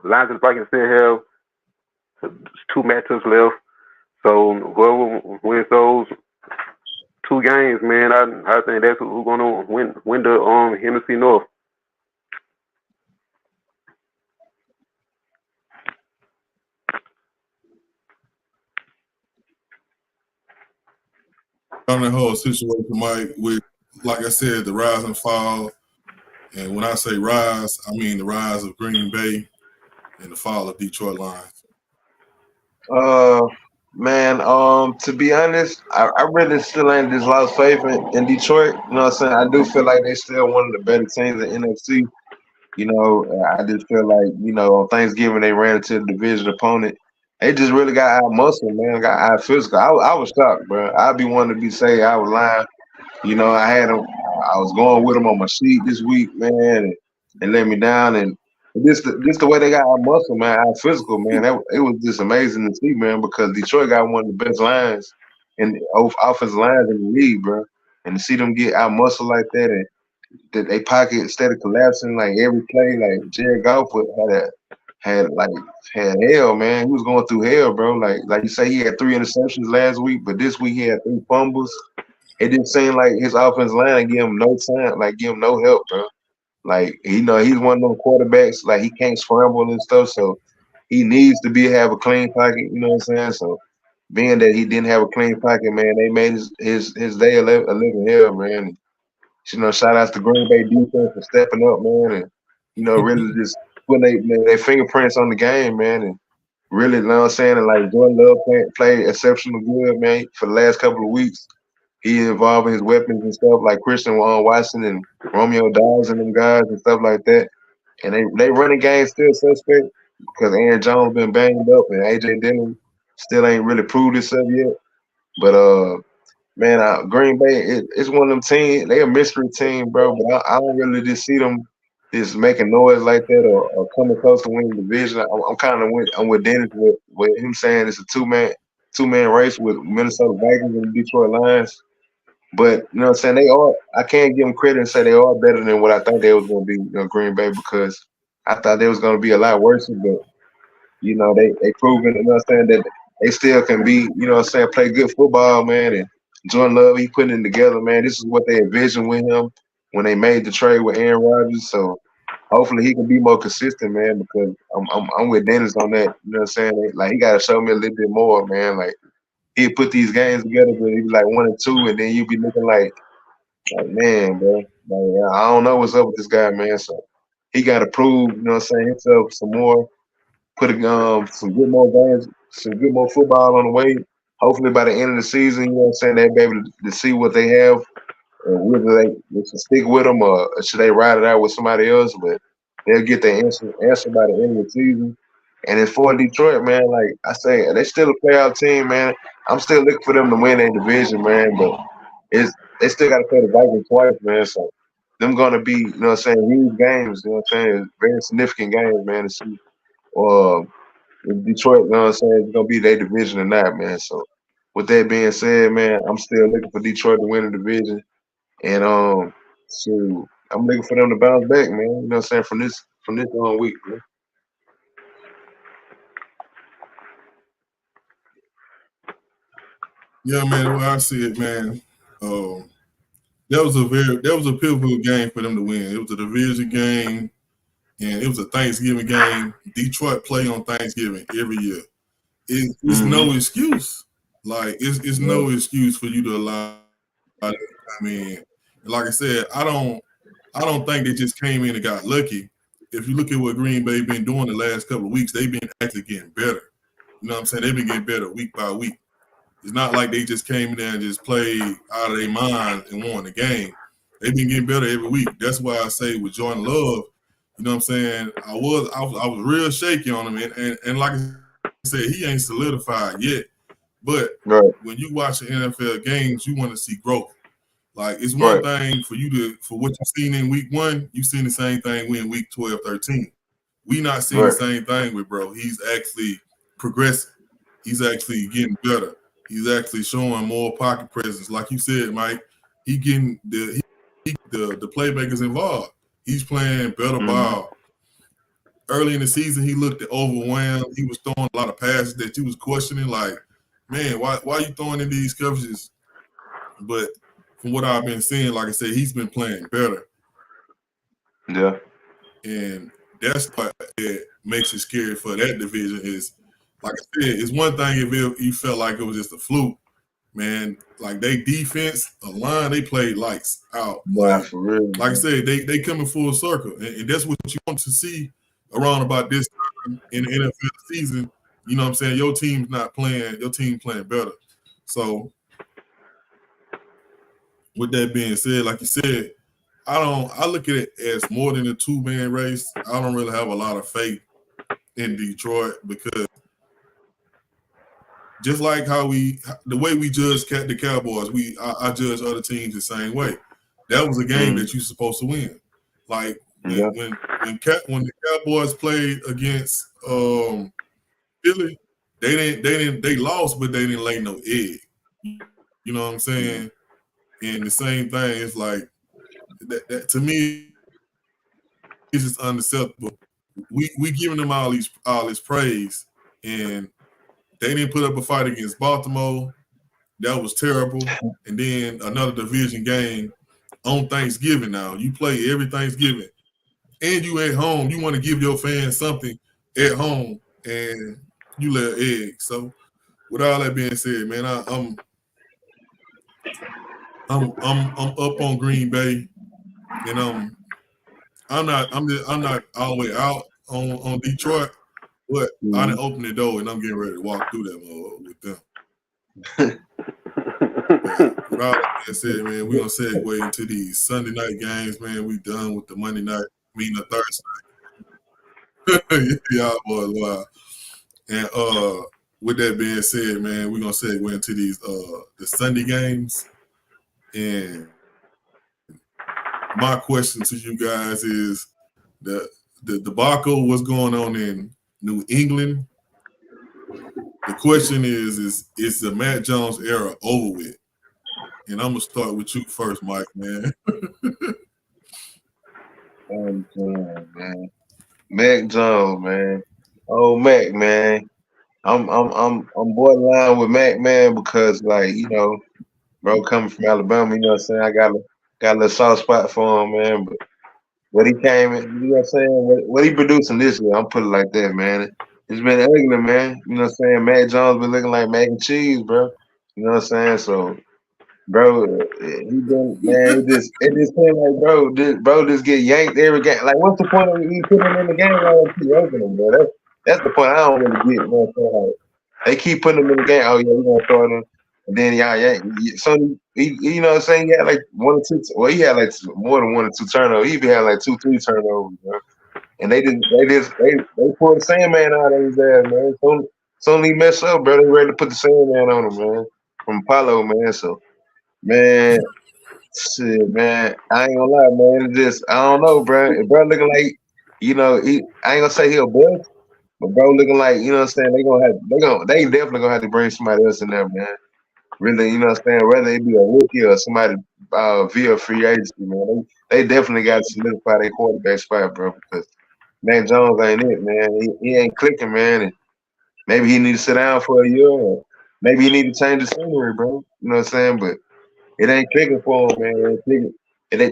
Lions and Vikings still have 2 matchups left. So whoever wins those 2 games, man, I think that's who's gonna win the NFC North. On the whole situation, Mike, with like I said, the rise and fall, and when I say rise, I mean the rise of Green Bay and the fall of Detroit Lions. Man, to be honest, I really still ain't just lost faith in Detroit. You know what I'm saying? I do feel like they still one of the better teams in NFC. You know, I just feel like, on Thanksgiving they ran into the division opponent. They just really got out muscle, man. Got out physical. I was shocked, bro. I'd be wanting to be say I was lying. I had them. I was going with them on my sheet this week, man, and let me down. And just the way they got our muscle, man, our physical, man. It was just amazing to see, man, because Detroit got one of the best lines in offensive lines in the league, bro. And to see them get our muscle like that, and that they pocket instead of collapsing like every play, like Jared Goff had hell, man. He was going through hell, bro. Like you say, he had 3 interceptions last week, but this week he had 3 fumbles. It didn't seem like his offensive line give him no time, like give him no help, bro. Like he's one of those quarterbacks, like he can't scramble and stuff, so he needs to have a clean pocket. You know what I'm saying? So being that he didn't have a clean pocket, man, they made his day a living hell, man. Shout outs to Green Bay defense for stepping up, man, and really just putting their fingerprints on the game, man, and really, you know what I'm saying, and like Jordan Love played exceptional good, man, for the last couple of weeks. He involving his weapons and stuff like Christian Watson and Romeo Dobbs and them guys and stuff like that. And they running game still suspect because Aaron Jones been banged up and AJ Dillon still ain't really proved himself yet. But man, Green Bay it's one of them teams. They a mystery team, bro. But I don't really just see them just making noise like that or coming close to winning the division. I'm kind of with Dennis with him saying it's a two-man race with Minnesota Vikings and Detroit Lions. But you know what I'm saying, they are. I can't give them credit and say they are better than what I thought they was going to be, Green Bay, because I thought they was going to be a lot worse. But they proven, you know what I'm saying, that they still can be, you know what I'm saying, play good football, man. And Jordan Love, he putting it together, man. This is what they envisioned with him when they made the trade with Aaron Rodgers. So hopefully he can be more consistent, man. Because I'm with Dennis on that. You know what I'm saying? Like he got to show me a little bit more, man. Like he'd put these games together, but he'd be like 1 and 2, and then you'd be looking like man, bro. Like, I don't know what's up with this guy, man. So he got to prove, you know what I'm saying, himself some more, put some good more games, some good more football on the way. Hopefully by the end of the season, you know what I'm saying, they'll be able to see what they have, or whether they should stick with them or should they ride it out with somebody else. But they'll get their answer by the end of the season. And then for Detroit, man, like I say, they still a playoff team, man. I'm still looking for them to win their division, man. But they still got to play the Vikings twice, man. So them gonna be, you know what I'm saying, huge games. You know what I'm saying, very significant games, man. To see, if Detroit, you know what I'm saying, it's gonna be their division or not, man. So with that being said, man, I'm still looking for Detroit to win the division, and so I'm looking for them to bounce back, man. You know what I'm saying, from this week, man. Yeah, man. The way I see it, man, that was a pivotal game for them to win. It was a division game, and it was a Thanksgiving game. Detroit play on Thanksgiving every year. It's no excuse. Like it's no excuse for you to allow. I mean, like I said, I don't think they just came in and got lucky. If you look at what Green Bay been doing the last couple of weeks, they've been actually getting better. You know what I'm saying? They've been getting better week by week. It's not like they just came in there and just played out of their mind and won the game. They've been getting better every week. That's why I say with Jordan Love, you know what I'm saying, I was real shaky on him. And like I said, he ain't solidified yet. But when you watch the NFL games, you want to see growth. Like it's one thing for what you've seen in week 1, you've seen the same thing in week 12, 13. We not seeing the same thing with bro. He's actually progressing. He's actually getting better. He's actually showing more pocket presence. Like you said, Mike, he getting the playmakers involved. He's playing better ball. Early in the season, he looked overwhelmed. He was throwing a lot of passes that you was questioning, like, man, why you throwing in these coverages? But from what I've been seeing, like I said, he's been playing better. Yeah. And that's what it makes it scary for that division is, like I said, it's one thing if you felt like it was just a fluke, man. Like they defense, a line, they played lights out. Nah, for real. Like I said, they come in full circle. And that's what you want to see around about this time in the NFL season. You know what I'm saying? Your team's not playing, your team playing better. So with that being said, like you said, I look at it as more than a two-man race. I don't really have a lot of faith in Detroit because just like the way we judge the Cowboys, I judge other teams the same way. That was a game that you're supposed to win. Like when the Cowboys played against Philly, they lost, but they didn't lay no egg. You know what I'm saying? And the same thing is like that to me, it's just unacceptable. We giving them all this praise, and they didn't put up a fight against Baltimore. That was terrible. And then another division game on Thanksgiving. Now you play every Thanksgiving, and you at home. You want to give your fans something at home, and you lay an egg. So, with all that being said, man, I'm up on Green Bay, and I'm not all the way out on Detroit, but I didn't open the door and I'm getting ready to walk through that mode with them. With all that being said, man, we're gonna segue into these Sunday night games, man. We done with the Monday night, meaning the Thursday. Y'all boys, wow. And with that being said, man, we're gonna segue into these the Sunday games. And my question to you guys is the debacle what's going on in New England. The question is the Matt Jones era over with? And I'm gonna start with you first, Mike, man. Man. Mac Jones, man. Oh, Mac, man. I'm borderline with Mac, man, because like, bro, coming from Alabama, you know what I'm saying? I got a little soft spot for him, man. But what he came in, you know what I'm saying? What he producing this year, I'm putting it like that, man. It's been ugly, man. You know what I'm saying? Mac Jones been looking like mac and cheese, bro. You know what I'm saying? So, bro, he been, man, it just seemed like, bro just get yanked every game. Like, what's the point of you putting him in the game while keep yanking him, bro? That's the point I don't really get. You know what I'm saying? Like, they keep putting him in the game. Oh yeah, we're gonna start him, and then y'all yank. So you know what I'm saying? He had like one or two. Well, he had like more than one or two turnovers. He even had like 2-3 turnovers, bro. And they pulled the Sandman out of his ass, man. So he messed up, bro. They ready to put the Sandman on him, man. From Apollo, man. So, man, shit, man. I ain't gonna lie, man. It's just I don't know, bro. If bro looking like, I ain't gonna say he'll bust, but bro looking like, you know what I'm saying, they definitely gonna have to bring somebody else in there, man. Really, you know what I'm saying? Whether it be a rookie or somebody via free agency, man. They definitely got to solidify their quarterback spot, bro, because Mac Jones ain't it, man. He ain't clicking, man. And maybe he need to sit down for a year, or maybe he need to change the scenery, bro. You know what I'm saying? But it ain't clicking for him, man. It ain't clicking.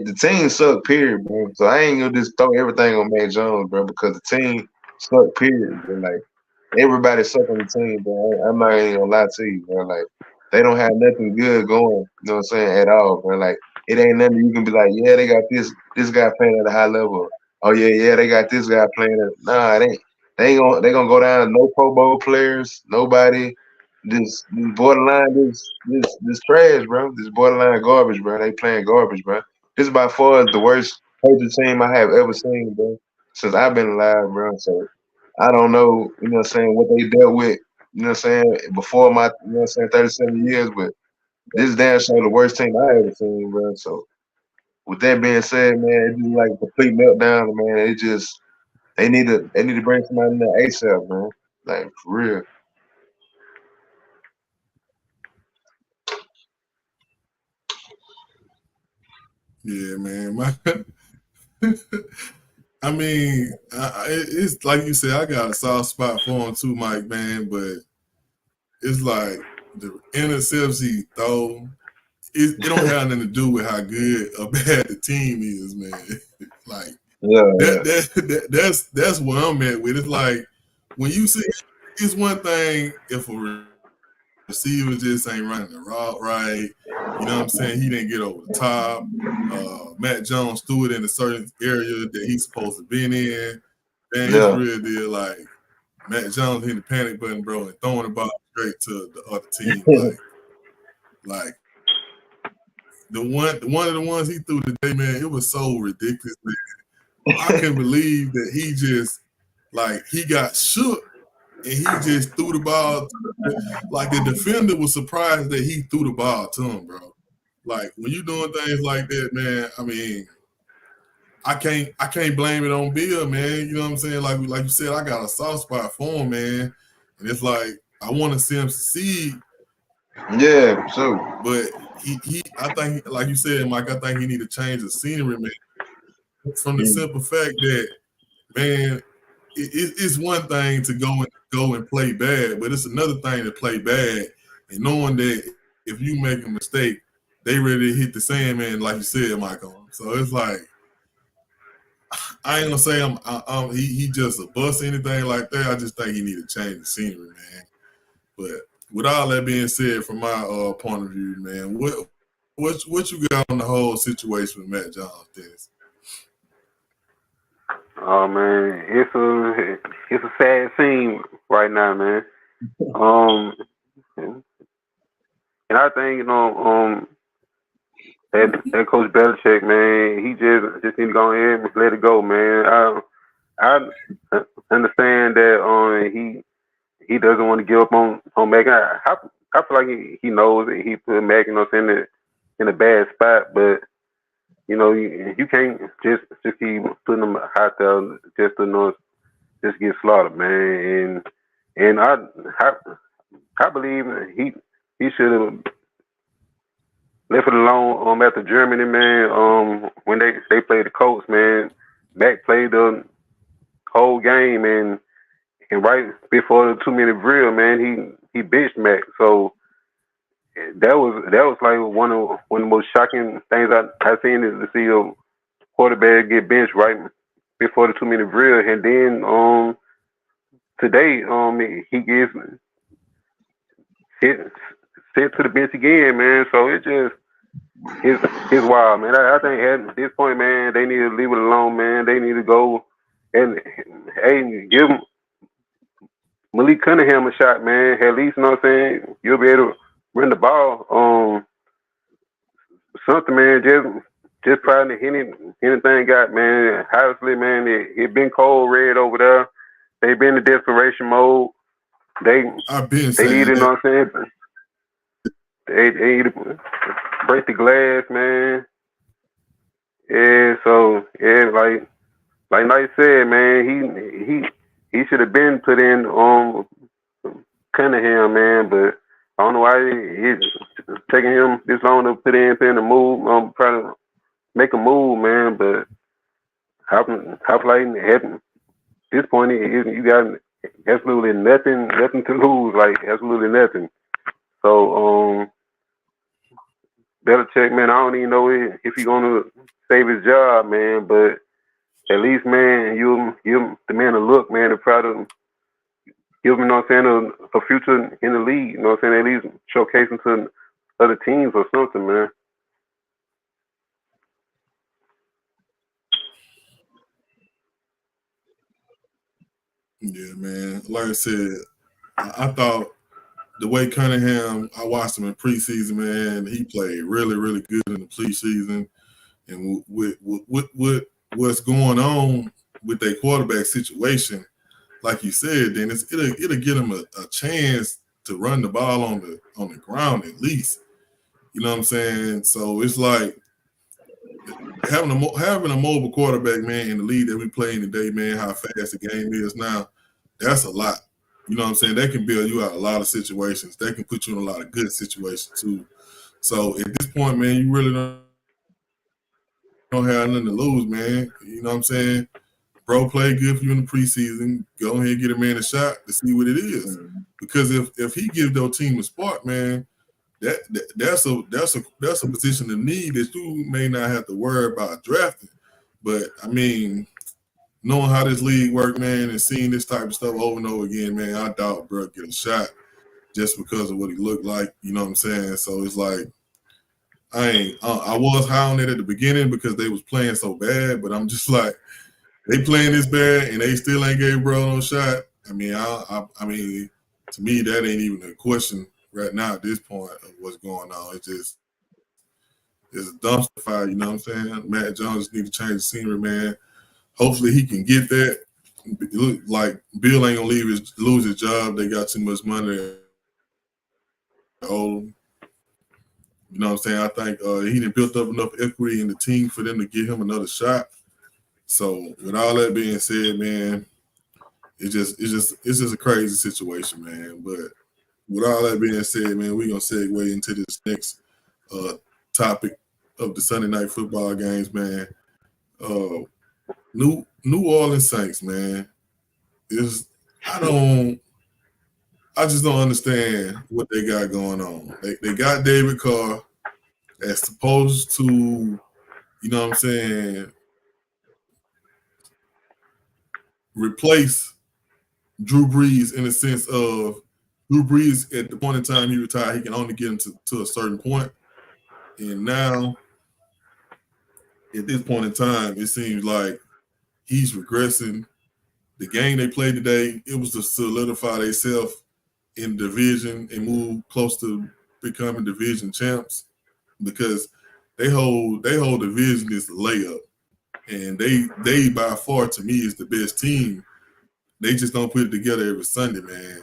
The team suck, period, bro. So I ain't gonna just throw everything on Mac Jones, bro, because the team suck, period. Bro. Like everybody suck on the team, bro. I'm not even gonna lie to you, bro. Like they don't have nothing good going, you know what I'm saying, at all, bro. Like it ain't nothing you can be like, yeah, they got this guy playing at a high level. Oh yeah, they got this guy playing at nah, they gonna go down no Pro Bowl players, nobody. This borderline, this trash, bro. This borderline garbage, bro. They playing garbage, bro. This is by far the worst Patriot team I have ever seen, bro, since I've been alive, bro. So I don't know, you know what I'm saying, what they dealt with, you know what I'm saying, before my, you know what I'm saying, 37 years, but this damn sure the worst team I ever seen, bro. So with that being said, man, it's just like a complete meltdown, man. They need to bring somebody in there ASAP, man. Like for real. Yeah, man. I mean, it's like you said, I got a soft spot for him too, Mike, man. But it's like the intercepts he throw, it don't have nothing to do with how good or bad the team is, man. Like that's where I'm at with. It's like when you see, it's one thing if a receiver just ain't running the route right. You know what I'm saying? He didn't get over the top. Matt Jones threw it in a certain area that he's supposed to be in. Man, it's real deal. Like Matt Jones hitting the panic button, bro, and throwing the ball straight to the other team. like one of the ones he threw today, man, it was so ridiculous, man. I couldn't believe that he just he got shook and he just threw the ball. Like the defender was surprised that he threw the ball to him, bro. Like when you doing things like that, man, I mean, I can't blame it on Bill, man. You know what I'm saying? Like you said, I got a soft spot for him, man. And it's like I want to see him succeed. Yeah, so but I think, like you said, Mike, I think he need to change the scenery, man. From the simple fact that, man, it's one thing to go and play bad, but it's another thing to play bad and knowing that if you make a mistake, they ready to hit the sandman, like you said, Michael. So it's like I ain't gonna say he just a bust or anything like that. I just think he need to change the scenery, man. But with all that being said, from my point of view, man, what you got on the whole situation with Matt Jones, Dennis? Oh man, it's a sad scene right now, man. And I think that Coach Belichick, man, he just need to go ahead and let it go, man. I understand that he doesn't want to give up on Mac. I feel like he knows that he put Mac, in a bad spot, but you can't just keep putting them out there just to just get slaughtered, man. And I believe he should have left it alone after Germany, man. When they played the Colts, man, Mac played the whole game, and right before the 2-minute drill, man, he bitched Mac. So that was like one of the most shocking things I've seen is to see a quarterback get benched right before the 2-minute drill, and then today he gets sent to the bench again, man. So it just it's wild, man. I think at this point, man, they need to leave it alone, man. They need to go and give Malik Cunningham a shot, man. At least, you know what I'm saying, you'll be able to run the ball. Something, man. Just trying to hit anything got, man. Obviously, man, it been cold red over there. They've been in desperation mode. They need to, you know what I'm saying? They need to break the glass, man. Yeah, so yeah, like Knight said, man, he should have been put in Cunningham, man, but I don't know why it's taking him this long to put in a move, trying to make a move, man. But how like at this point, you got absolutely nothing to lose, like absolutely nothing. So Belichick, man, I don't even know if he's gonna save his job, man. But at least, man, you the man to look, man, to try to give him, you know what I'm saying, a future in the league. You know what I'm saying? At least showcasing to other teams or something, man. Yeah, man. Like I said, I thought the way Cunningham, I watched him in preseason, man. He played really, really good in the preseason. And with what's going on with their quarterback situation, like you said, Dennis, it'll get him a chance to run the ball on the ground at least. You know what I'm saying? So it's like having a mobile quarterback, man, in the league that we playing today, man, how fast the game is now, that's a lot. You know what I'm saying? They can bail you out a lot of situations. They can put you in a lot of good situations too. So at this point, man, you really don't have nothing to lose, man. You know what I'm saying? Bro played good for you in the preseason. Go ahead and get a man a shot to see what it is. Because if he gives their team a spark, man, that's a position of need that you may not have to worry about drafting. But I mean, knowing how this league works, man, and seeing this type of stuff over and over again, man, I doubt bro get a shot just because of what he looked like. You know what I'm saying? So it's like I was high on it at the beginning because they was playing so bad, but I'm just like, they playing this bad and they still ain't gave bro no shot. I mean, I mean, to me that ain't even a question right now at this point of what's going on. It's a dumpster fire. You know what I'm saying? Matt Jones need to change the scenery, man. Hopefully he can get that. It look like Bill ain't gonna lose his job. They got too much money. Oh, you know what I'm saying? I think he done built up enough equity in the team for them to give him another shot. So with all that being said, man, it's just a crazy situation, man. But with all that being said, man, we're gonna segue into this next topic of the Sunday night football games, man. New Orleans Saints, man. I just don't understand what they got going on. They got David Carr as supposed to, you know what I'm saying, replace Drew Brees in the sense of Drew Brees at the point in time he retired, he can only get him to a certain point. And now, at this point in time, it seems like he's regressing. The game they played today, it was to solidify themselves in division and move close to becoming division champs because they whole division is a layup. And they by far to me is the best team. They just don't put it together every Sunday, man.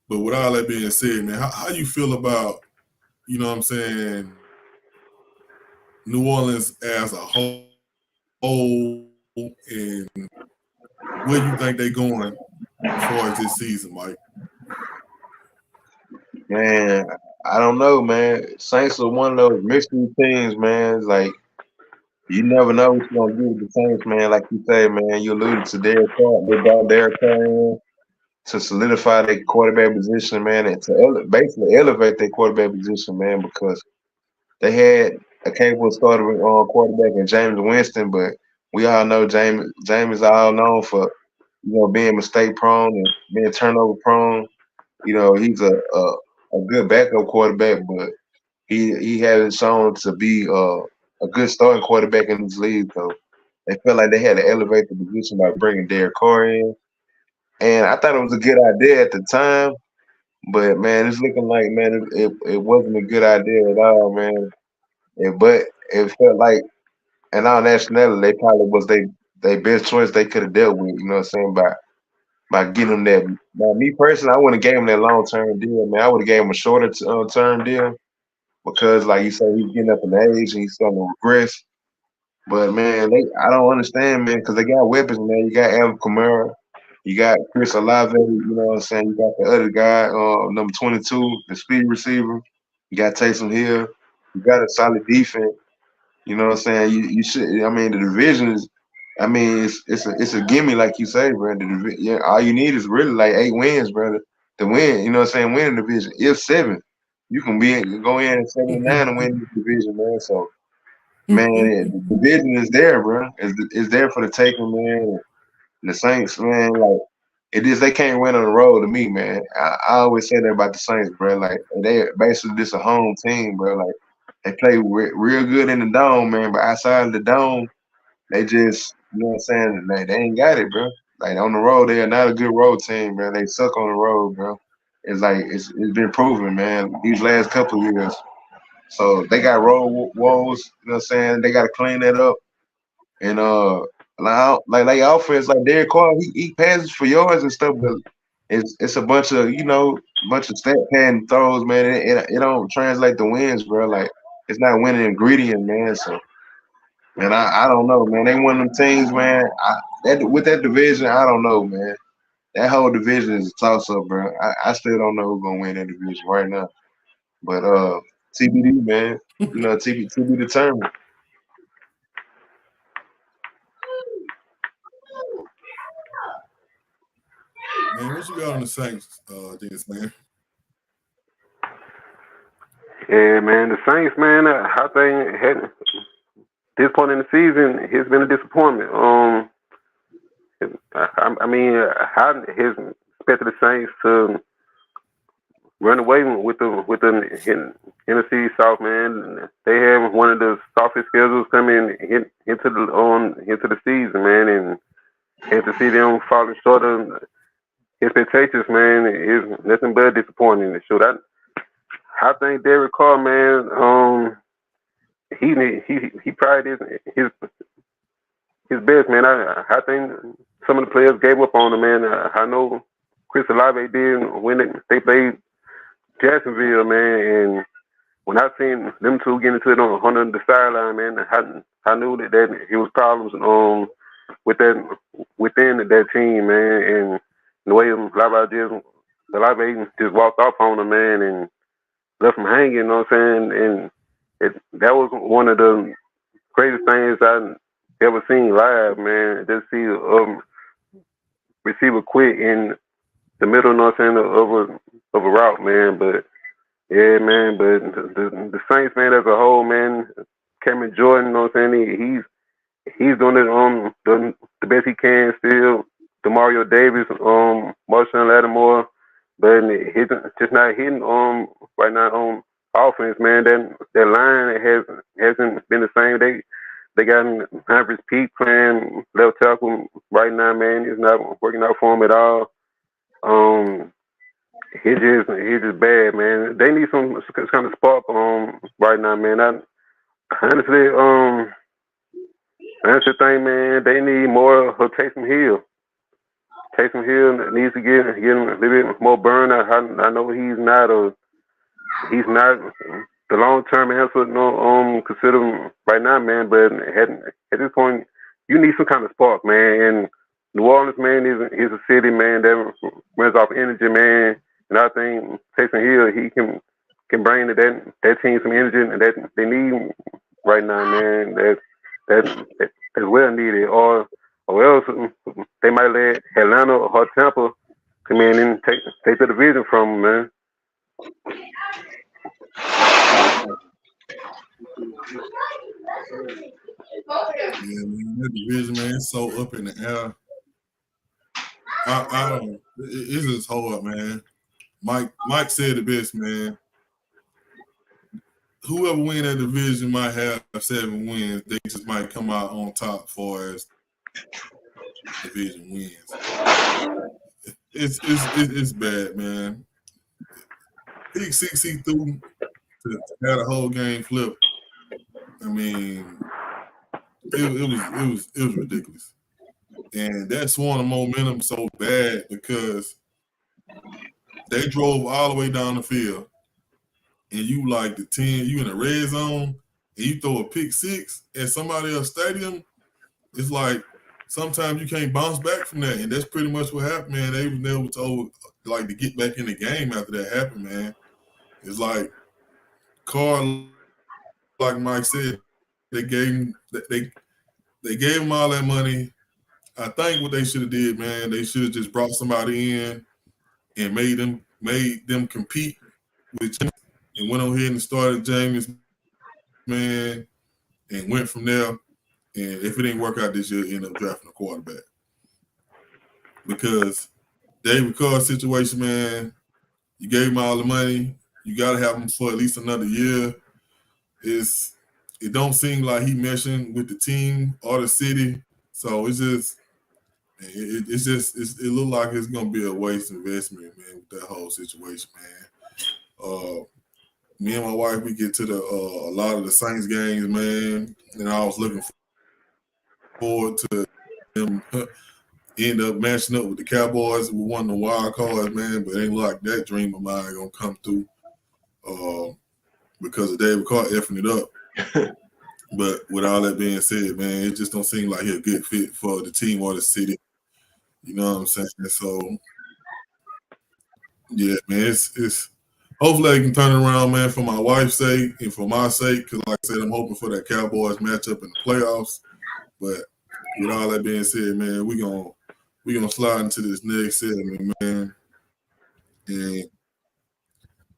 But with all that being said, man, how you feel about, you know what I'm saying, New Orleans as a whole, and where you think they going as far as this season, Mike? Man, I don't know, man. Saints are one of those mystery teams, man. It's like you never know what you're gonna do with the Saints, man. Like you say, man, you alluded to Derek Carr. They brought Derek Carr in to solidify their quarterback position, man, and to basically elevate their quarterback position, man, because they had a capable starting quarterback in James Winston, but we all know James is all known for being mistake prone and being turnover prone. He's a good backup quarterback, but he hasn't shown to be a good starting quarterback in this league. So they felt like they had to elevate the position by bringing Derek Carr in, and I thought it was a good idea at the time. But man, it's looking like, man, it wasn't a good idea at all, man. But it felt like, in our nationality, they probably was they best choice they could have dealt with. You know what I'm saying? By getting them that. Now, me personally, I wouldn't have gave him that long term deal, man. I would have gave him a shorter term deal because, like you said, he's getting up in age and he's starting to regress. But man, I don't understand, man, because they got weapons, man. You got Alvin Kamara, you got Chris Olave, you know what I'm saying? You got the other guy, number 22, the speed receiver. You got Taysom Hill. You got a solid defense. You know what I'm saying? You should. I mean, the division is. I mean, it's a gimme, like you say, bro. All you need is really like 8 wins, brother, to win. You know what I'm saying? Win the division. If 7, you can go in at 7-9 and win the division, man. So, man, the division is there, bro. It's there for the taking, man. And the Saints, man, like it is. They can't win on the road to me, man. I always say that about the Saints, bro. Like they basically just a home team, bro. Like they play real good in the dome, man. But outside of the dome, they just, you know what I'm saying? They ain't got it, bro. Like on the road, they are not a good road team, man. They suck on the road, bro. It's like it's been proven, man, these last couple of years. So they got road woes, you know what I'm saying? They got to clean that up. And like offense, like Derek Carr, he passes for yards and stuff, but it's a bunch of stat padding throws, man. It don't translate to wins, bro. Like it's not winning ingredient, man. So, man, I don't know, man. They one of them teams, man. With that division, I don't know, man. That whole division is a toss up, bro. I still don't know who's gonna win that division right now. But TBD, man. TB determined. Man, what you got on the Saints, Dennis, man? Yeah, man, the Saints, man, I think had this point in the season, it's been a disappointment. I mean, I has expected the Saints to run away with the NFC South, man. They have one of the softest schedules coming into the season, man, and to see them falling short of expectations, man, is nothing but disappointing. So I think Derek Carr, man, he probably did his best, man. I think some of the players gave up on him, man. I know Chris Olave did when they played Jacksonville, man, and when I seen them two get into it on the sideline, man, I knew that it was problems with that within that team, man, and the way Olave just walked off on him, man, and left him hanging. You know what I'm saying? And that was one of the greatest things I ever seen live, man. Just see receiver quit in the middle, you know what I'm saying, of a route, man. But yeah, man. But the Saints, man, as a whole, man, Cameron Jordan, you know what I'm saying, he's doing it the best he can still. Demario Davis, Marshawn Lattimore, but he's just not hitting right now on offense, man. That line hasn't been the same. They got Humphries Pete playing left tackle right now, man. It's not working out for him at all. He's just bad, man. They need some kind of spark right now, man. Honestly, that's the thing, man. They need more of Taysom Hill. Taysom Hill needs to get a little bit more burn. I know he's not the long term answer. No, consider him right now, man. But at this point, you need some kind of spark, man. And New Orleans, man, is a city, man, that runs off energy, man. And I think Taysom Hill, he can bring that team some energy that they need right now, man. That's well needed. Or else they might let Atlanta or Tampa come in and take the division from them, man. Yeah, man, that division, man, it's so up in the air. I don't. It's just hard, man. Mike said the best, man. Whoever win that division might have 7 wins. They just might come out on top for as division wins. It's bad, man. Pick 6 he threw to have the whole game flip. I mean, it was ridiculous, and that swung the momentum so bad because they drove all the way down the field, and you like the 10, you in the red zone, and you throw a pick 6 at somebody else's stadium. It's like sometimes you can't bounce back from that, and that's pretty much what happened, man. They were never told like to get back in the game after that happened, man. It's like Carr, like Mike said, they gave him all that money. I think what they should have did, man, they should have just brought somebody in and made them compete with James and went on ahead and started James, man, and went from there. And if it didn't work out this year, end up drafting a quarterback. Because David Carr's situation, man, you gave him all the money. You got to have him for at least another year. It don't seem like he meshing with the team or the city. So it look like it's gonna be a waste investment, man, with that whole situation, man. Me and my wife, we get to a lot of the Saints games, man, and I was looking forward to them end up matching up with the Cowboys with one of the wild cards, man. But it ain't like that dream of mine gonna come through because of David Carr effing it up. But with all that being said, man, it just don't seem like he's a good fit for the team or the city. You know what I'm saying? So, yeah, man, it's hopefully I can turn it around, man, for my wife's sake and for my sake, because like I said, I'm hoping for that Cowboys matchup in the playoffs. But with all that being said, man, we're we're gonna slide into this next segment, man. And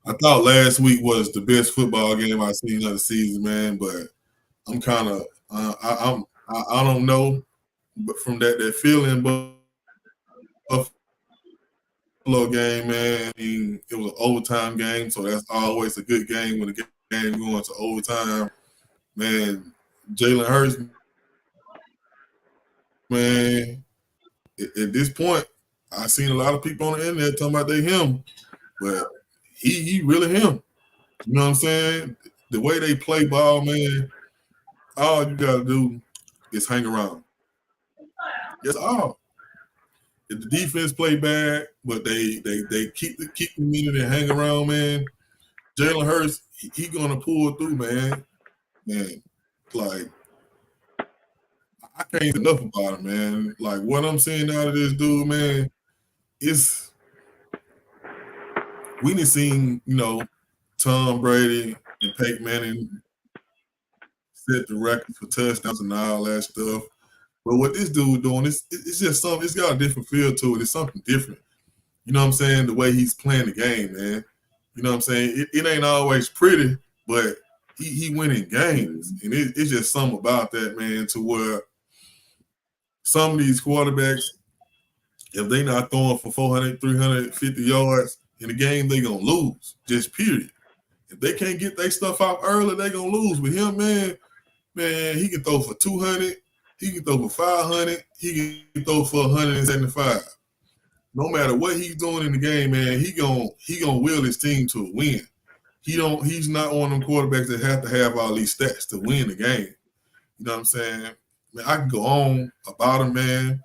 I thought last week was the best football game I've seen of the season, man. But I'm kind of I don't know, but from that feeling, Buffalo game, man. I mean, it was an overtime game, so that's always a good game when the game going to overtime. Man, Jalen Hurts, man. At this point, I seen a lot of people on the internet talking about they him, but he really him. You know what I'm saying? The way they play ball, man. All you gotta do is hang around. That's all. If the defense play bad, but they keep the minute and hang around, man. Jalen Hurts, he gonna pull through, man. Man, like I can't say enough about him, man. Like what I'm seeing out of this dude, man, it's we didn't seen, Tom Brady and Peyton Manning set the record for touchdowns and all that stuff. But what this dude doing, it's just something. It's got a different feel to it. It's something different. You know what I'm saying? The way he's playing the game, man. You know what I'm saying? It ain't always pretty, but he winning games, and it's just something about that, man. To where some of these quarterbacks, if they not throwing for 400, 350 yards in the game, they gonna lose. Just period. If they can't get their stuff out early, they gonna lose. With him, man, he can throw for 200. He can throw for 500. He can throw for 175. No matter what he's doing in the game, man, he gonna will his team to a win. He's not one of them quarterbacks that have to have all these stats to win the game. You know what I'm saying? Man, I can go on about him, man.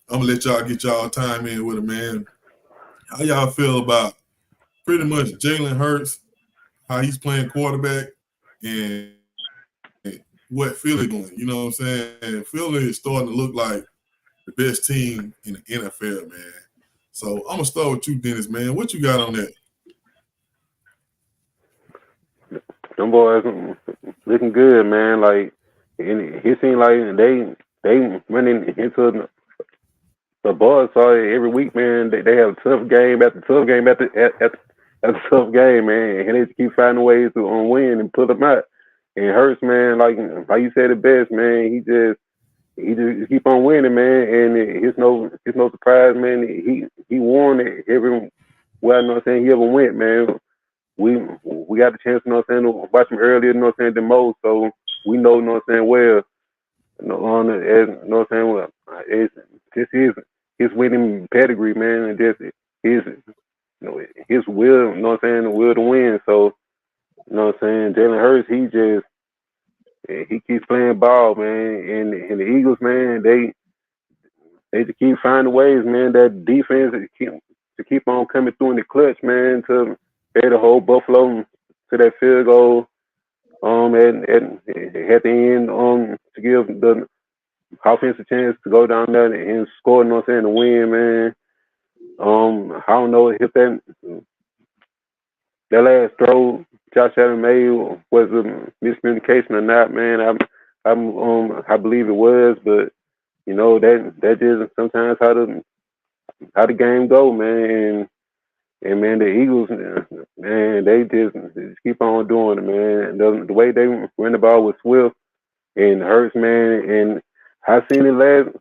I'm gonna let y'all get y'all time in with him, man. How y'all feel about pretty much Jalen Hurts, how he's playing quarterback, and what Philly doing? You know what I'm saying? Philly is starting to look like the best team in the NFL, man. So I'm gonna start with you, Dennis, man. What you got on that? Them boys looking good, man. Like, and it seems like they running into the buzz every week, man. They have tough game after tough game after tough game, man. And they just keep finding ways to win and put them out. And Hurts, man, like you said it best, man. He just keep on winning, man. And it's no surprise, man. He won it everywhere. You know what I'm saying, he ever went, man. We got the chance, you know what I'm saying, to watch him earlier, you know what I'm saying, than most. So we know, you know what I'm saying, well, you know what I'm saying, well, it's just his winning pedigree, man, and just his will, you know what I'm saying, the will to win. So, you know what I'm saying, Jalen Hurts, he keeps playing ball, man, and the Eagles, man, they just keep finding ways, man. That defense to keep on coming through in the clutch, man, to be able to hold Buffalo to that field goal, and at the end, to give the offense a chance to go down there and score, you know what I'm saying, to win, man. I don't know if that last throw Josh Allen made was a miscommunication or not, man. I believe it was, but you know that just sometimes how the game go, man. And man, the Eagles, man, they just keep on doing it, man. The way they run the ball with Swift and Hurts, man, and I seen it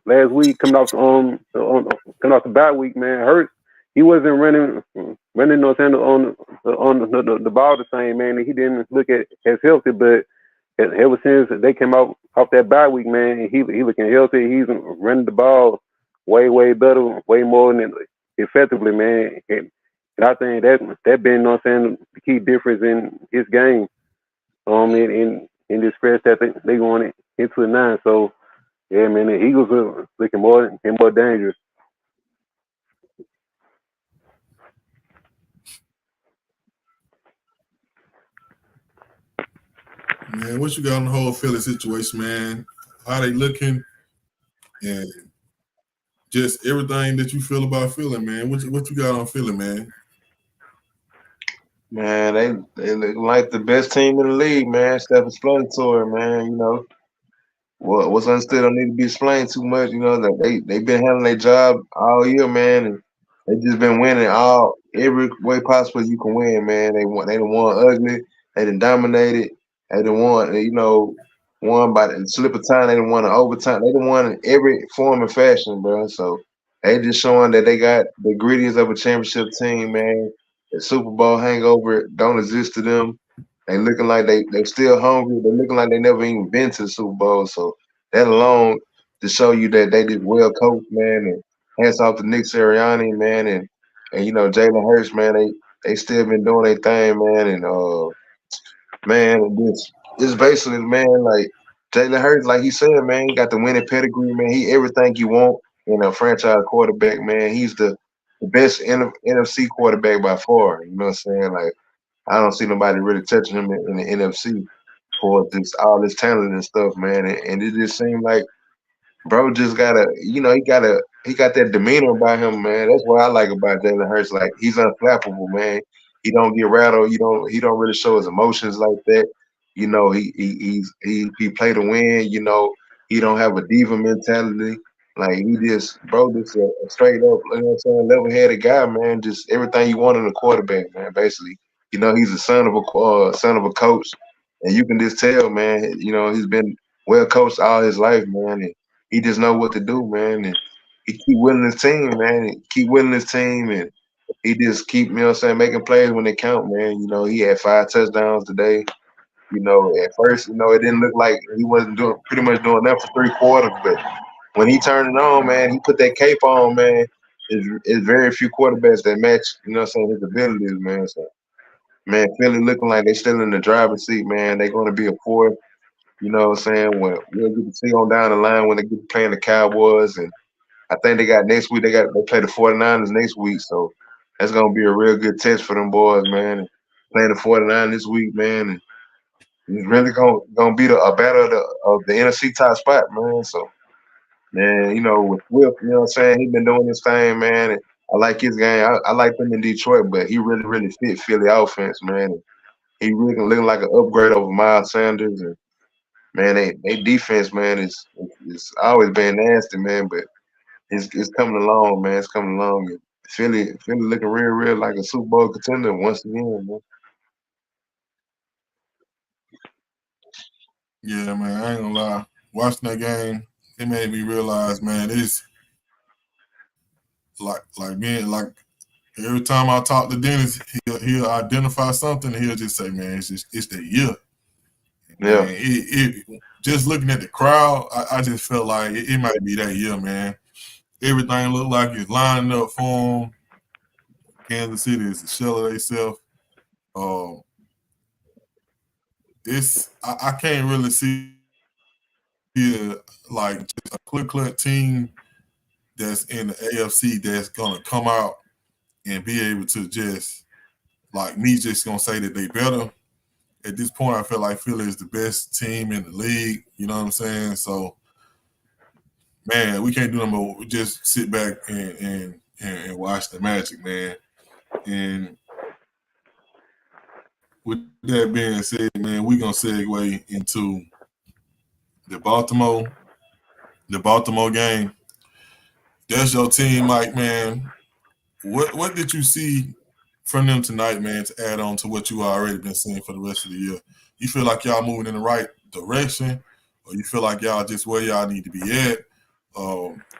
last week coming off the bye week, man. Hurts, he wasn't running, no saying on the ball the same, man. He didn't look as healthy, but ever since they came off that bye week, man, he looking healthy. He's running the ball way better, way more than effectively, man. And I think that been, you know what I'm saying, the key difference in his game, in this stretch that they going into it now. So yeah, man, the Eagles are looking more dangerous. Man, what you got on the whole Philly situation, man? How they looking, and just everything that you feel about Philly, man. What you got on Philly, man? Man, they look like the best team in the league, man. Self-explanatory, man. You know, what's understood don't need to be explained too much. You know that they've been handling their job all year, man, and they just been winning all every way possible you can win, man. They done won ugly, they done dominated, they done won, won by the slip of time, they done won in overtime, they done won in every form and fashion, bro. So they just showing that they got the ingredients of a championship team, man. The Super Bowl hangover don't exist to them. They looking like they still hungry. They looking like they never even been to the Super Bowl. So that alone to show you that they did well coached, man. And hats off to Nick Sirianni, man, and Jalen Hurts, man. They still been doing their thing, man. And man, this basically, man, like Jalen Hurts, like he said, man, he got the winning pedigree, man. He everything you want in a franchise quarterback, man. He's the best NFC quarterback by far. You know what I'm saying? Like I don't see nobody really touching him in the NFC for this all this talent and stuff, man. And it just seemed like bro just he got that demeanor about him, man. That's what I like about Jalen Hurts. Like he's unflappable, man. He don't get rattled. He don't really show his emotions like that. He play to win. He don't have a diva mentality. Like he just just a straight up, you know what I'm saying, level headed guy, man. Just everything you want in a quarterback, man. Basically, he's a son of a coach, and you can just tell, man. He's been well coached all his life, man. And he just know what to do, man. And he keep winning his team, man. And keep winning his team, and he just keep, making plays when they count, man. He had 5 touchdowns today. At first, it didn't look like he wasn't pretty much doing that for 3 quarters, but when he turned it on, man, he put that cape on, man. It's very few quarterbacks that match, his abilities, man. So, man, Philly looking like they still in the driver's seat, man. They're going to be a fourth, when we'll get to see on down the line when they get playing the Cowboys. And I think they got next week, they play the 49ers next week. So that's going to be a real good test for them boys, man. And playing the 49ers this week, man. And it's really gonna be a battle of the NFC top spot, man. So, man, with Swift, you know what I'm saying? He been doing this thing, man. And I like his game. I like him in Detroit, but he really, really fit Philly offense, man. And he really looking like an upgrade over Miles Sanders. And man, they defense, man, is always been nasty, man. But it's coming along, man. It's coming along. And Philly looking real like a Super Bowl contender once again, man. Yeah, man, I ain't gonna lie. Watching that game, it made me realize, man, it's like being like every time I talk to Dennis, he'll identify something and he'll just say, man, it's the year. Yeah. Man, it just looking at the crowd, I just felt like it might be that year, man. Everything looked like it's lining up for them. Kansas City is a shell of themselves. I can't really see like just a clear-cut team that's in the AFC that's gonna come out and be able to just like me just gonna say that they better. At this point, I feel like Philly is the best team in the league. You know what I'm saying? So, man, we can't do nothing but just sit back and watch the magic, man. And with that being said, man, we're gonna segue into the Baltimore game. That's your team, Mike, man. What did you see from them tonight, man, to add on to what you already been seeing for the rest of the year? You feel like y'all moving in the right direction, or you feel like y'all just where y'all need to be at?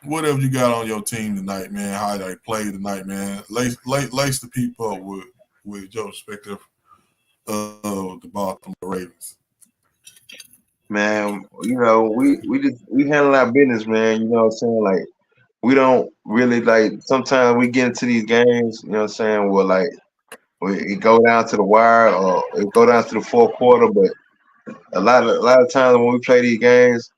Whatever you got on your team tonight, man, how they play tonight, man. Lace the people up with your perspective of the Baltimore Ravens. Man, we handle our business, man. You know what I'm saying? Like we don't really like sometimes we get into these games, you know what I'm saying, where like it go down to the wire or it go down to the 4th quarter, but a lot of times when we play these games,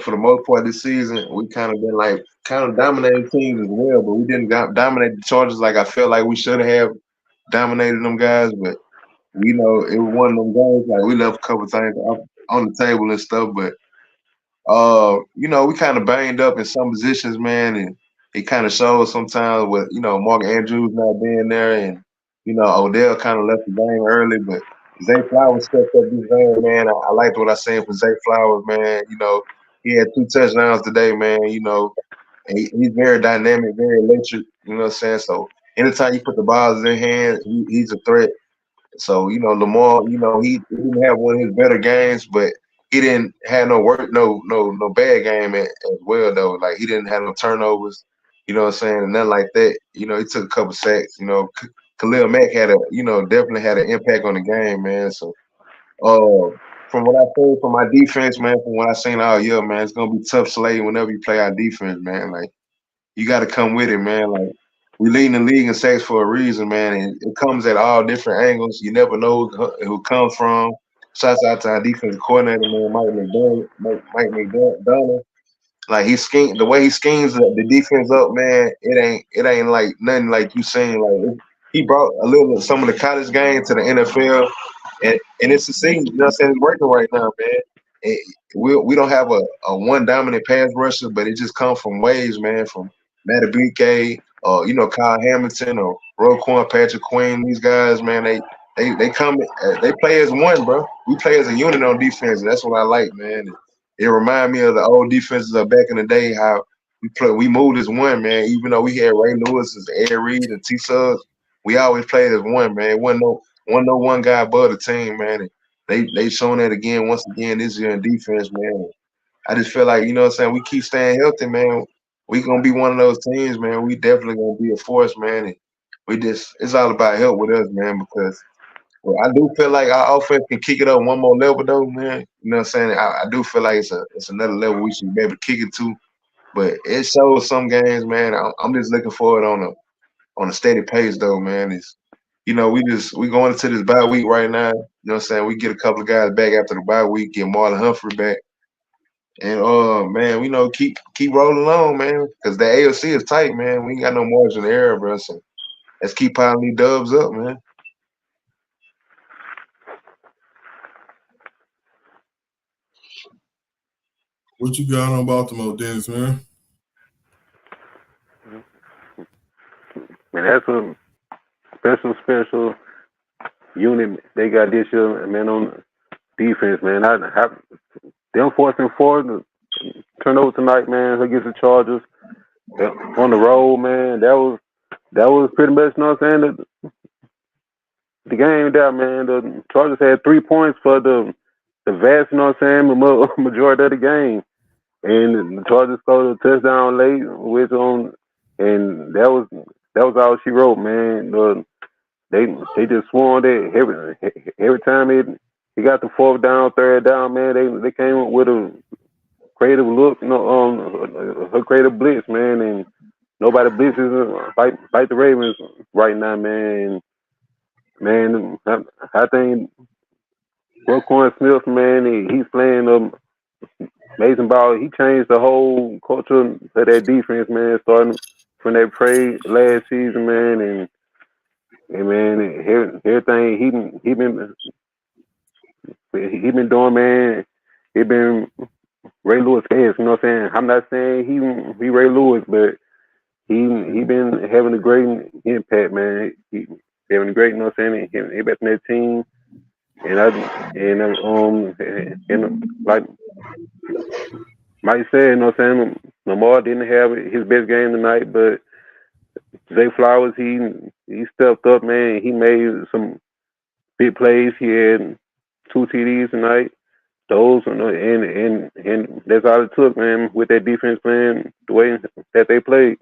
for the most part this season, we kind of been like kind of dominating teams as well, but we didn't dominate the Chargers like I felt like we should have dominated them guys, but it was one of them games like we left a couple things on the table and stuff, but we kind of banged up in some positions, man, and it kind of shows sometimes with Mark Andrews not being there, and Odell kind of left the game early, but Zay Flowers stepped up this game, man. I liked what I seen from Zay Flowers, man. He had 2 touchdowns today, man. You know, and he's very dynamic, very electric. You know what I'm saying? So anytime you put the balls in his hand, he's a threat. So you know, Lamar, you know, he didn't have one of his better games, but he didn't have no bad game as well though. Like he didn't have no turnovers, you know what I'm saying, and nothing like that. You know, he took a couple sacks. You know, Khalil Mack had definitely had an impact on the game, man. So from what I heard from my defense, man, from what I seen all year, man, it's gonna be tough sledding whenever you play our defense, man. Like you got to come with it, man. Like we leading the league in sacks for a reason, man, and it comes at all different angles. You never know who it comes from. Shouts out to our defensive coordinator, man, Mike McDonough. Like he scheme the way he schemes the defense up, man. It ain't like nothing like you seen. Like he brought a little some of the college game to the NFL, and it's a scene. You know what I'm saying? It's working right now, man. And we don't have a one dominant pass rusher, but it just comes from waves, man. From Matabike, or Kyle Hamilton or Roquan Patrick Queen. These guys, man, they come, they play as one, bro. We play as a unit on defense, and that's what I like, man. It reminds me of the old defenses of back in the day, how we moved as one, man. Even though we had Ray Lewis, Ed Reed, and T Subs, we always played as one, man. Wasn't no one guy above the team, man. And they shown that once again this year in defense, man. I just feel like, you know what I'm saying, we keep staying healthy, man. We gonna be one of those teams, man. We definitely gonna be a force, man. And it's all about help with us, man, because I do feel like our offense can kick it up one more level, though, man. You know what I'm saying? I do feel like it's another level we should be able to kick it to. But it shows some games, man. I'm just looking for it on a steady pace, though, man. We going into this bye week right now. You know what I'm saying? We get a couple of guys back after the bye week, get Marlon Humphrey back. And man, keep rolling along, man. Because the AFC is tight, man. We ain't got no margin of error, bro. So let's keep piling these dubs up, man. What you got on Baltimore, Dennis, man? Man, that's a special unit they got this year, man, on defense, man. Them forcing forward to turn over tonight, man, against the Chargers on the road, man. That was pretty much, you know what I'm saying, the game there, man. The Chargers had 3 points for the vast, you know what I'm saying, majority of the game. And the Chargers scored a touchdown late, and that was all she wrote, man. They just swung that every time he got the 4th down, 3rd down, man. They came up with a creative look, a creative blitz, man, and nobody blitzes like the Ravens right now, man. Man, I think Roquan Smith, man, he's playing amazing ball. He changed the whole culture of that defense, man, starting from that trade last season, man, and man, everything he been doing, man. He been Ray Lewis fans, you know what I'm saying? I'm not saying he Ray Lewis, but he been having a great impact, man. He having a great, you know what I'm saying? He back in that team, and like Mike said, you know what I'm saying? Lamar didn't have his best game tonight, but Zay Flowers, he stepped up, man. He made some big plays. He had 2 TDs tonight. Those, you know, and that's all it took, man, with that defense playing the way that they played.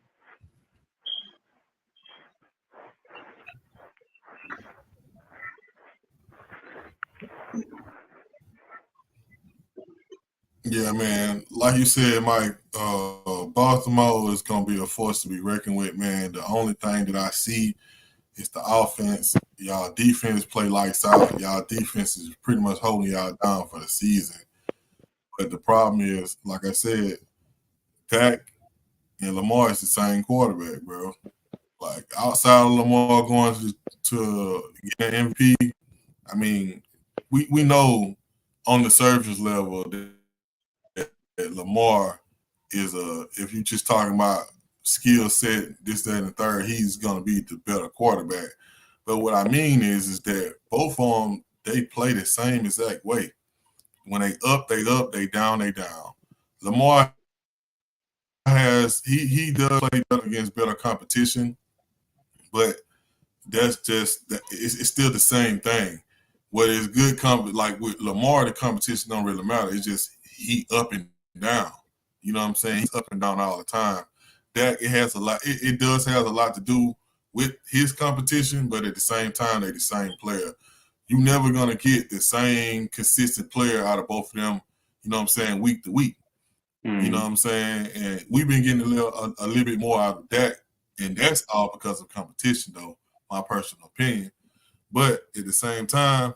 Yeah, man. Like you said, Mike, Baltimore is going to be a force to be reckoned with, man. The only thing that I see is the offense. Y'all defense play lights out. Y'all defense is pretty much holding y'all down for the season. But the problem is, like I said, Dak and Lamar is the same quarterback, bro. Like, outside of Lamar going to get an MVP, I mean, we know on the surface level that Lamar is if you're just talking about skill set, this, that, and the third, he's going to be the better quarterback. But what I mean is that both of them, they play the same exact way. When they up, they up. They down, they down. Lamar he does play better against better competition, but that's just it's still the same thing. What is good like with Lamar, the competition don't really matter. It's just he up and down. You know what I'm saying? He's up and down all the time. That it has a lot. It does have a lot to do with his competition, but at the same time, they're the same player. You're never gonna get the same consistent player out of both of them. You know what I'm saying? Week to week. You know what I'm saying? And we've been getting a little bit more out of that, and that's all because of competition, though. My personal opinion. But at the same time,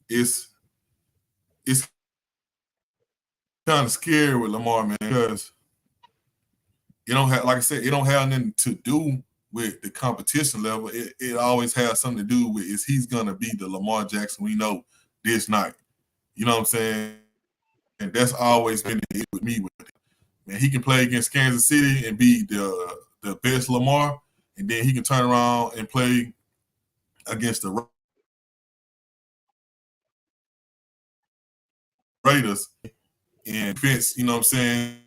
it's kind of scary with Lamar, man, because it don't have, like I said, it don't have nothing to do with the competition level. It always has something to do with is he's gonna be the Lamar Jackson we know this night. You know what I'm saying? And that's always been it with me with it. Man, he can play against Kansas City and be the best Lamar, and then he can turn around and play against the Raiders and defense, you know what I'm saying,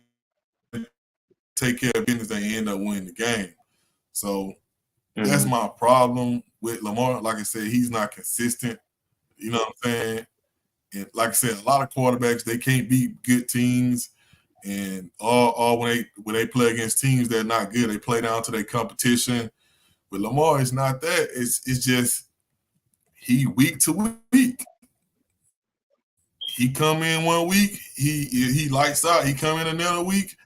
take care of business and end up winning the game. So that's my problem with Lamar. Like I said, he's not consistent. You know what I'm saying? And like I said, a lot of quarterbacks, they can't beat good teams. And all when they play against teams that are not good, they play down to their competition. With Lamar, it's not that. It's just he week to week. He come in 1 week, he lights out. He come in another week.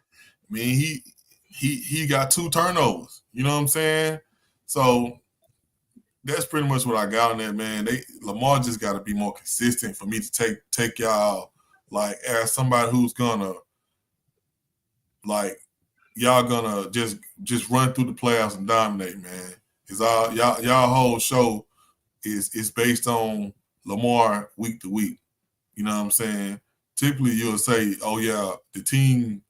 I mean, he got 2 turnovers. You know what I'm saying? So that's pretty much what I got on that, man. Lamar just got to be more consistent for me to take y'all like as somebody who's gonna like y'all gonna just run through the playoffs and dominate, man. Is all y'all whole show is based on Lamar week to week. You know what I'm saying? Typically, you'll say, "Oh yeah, the team.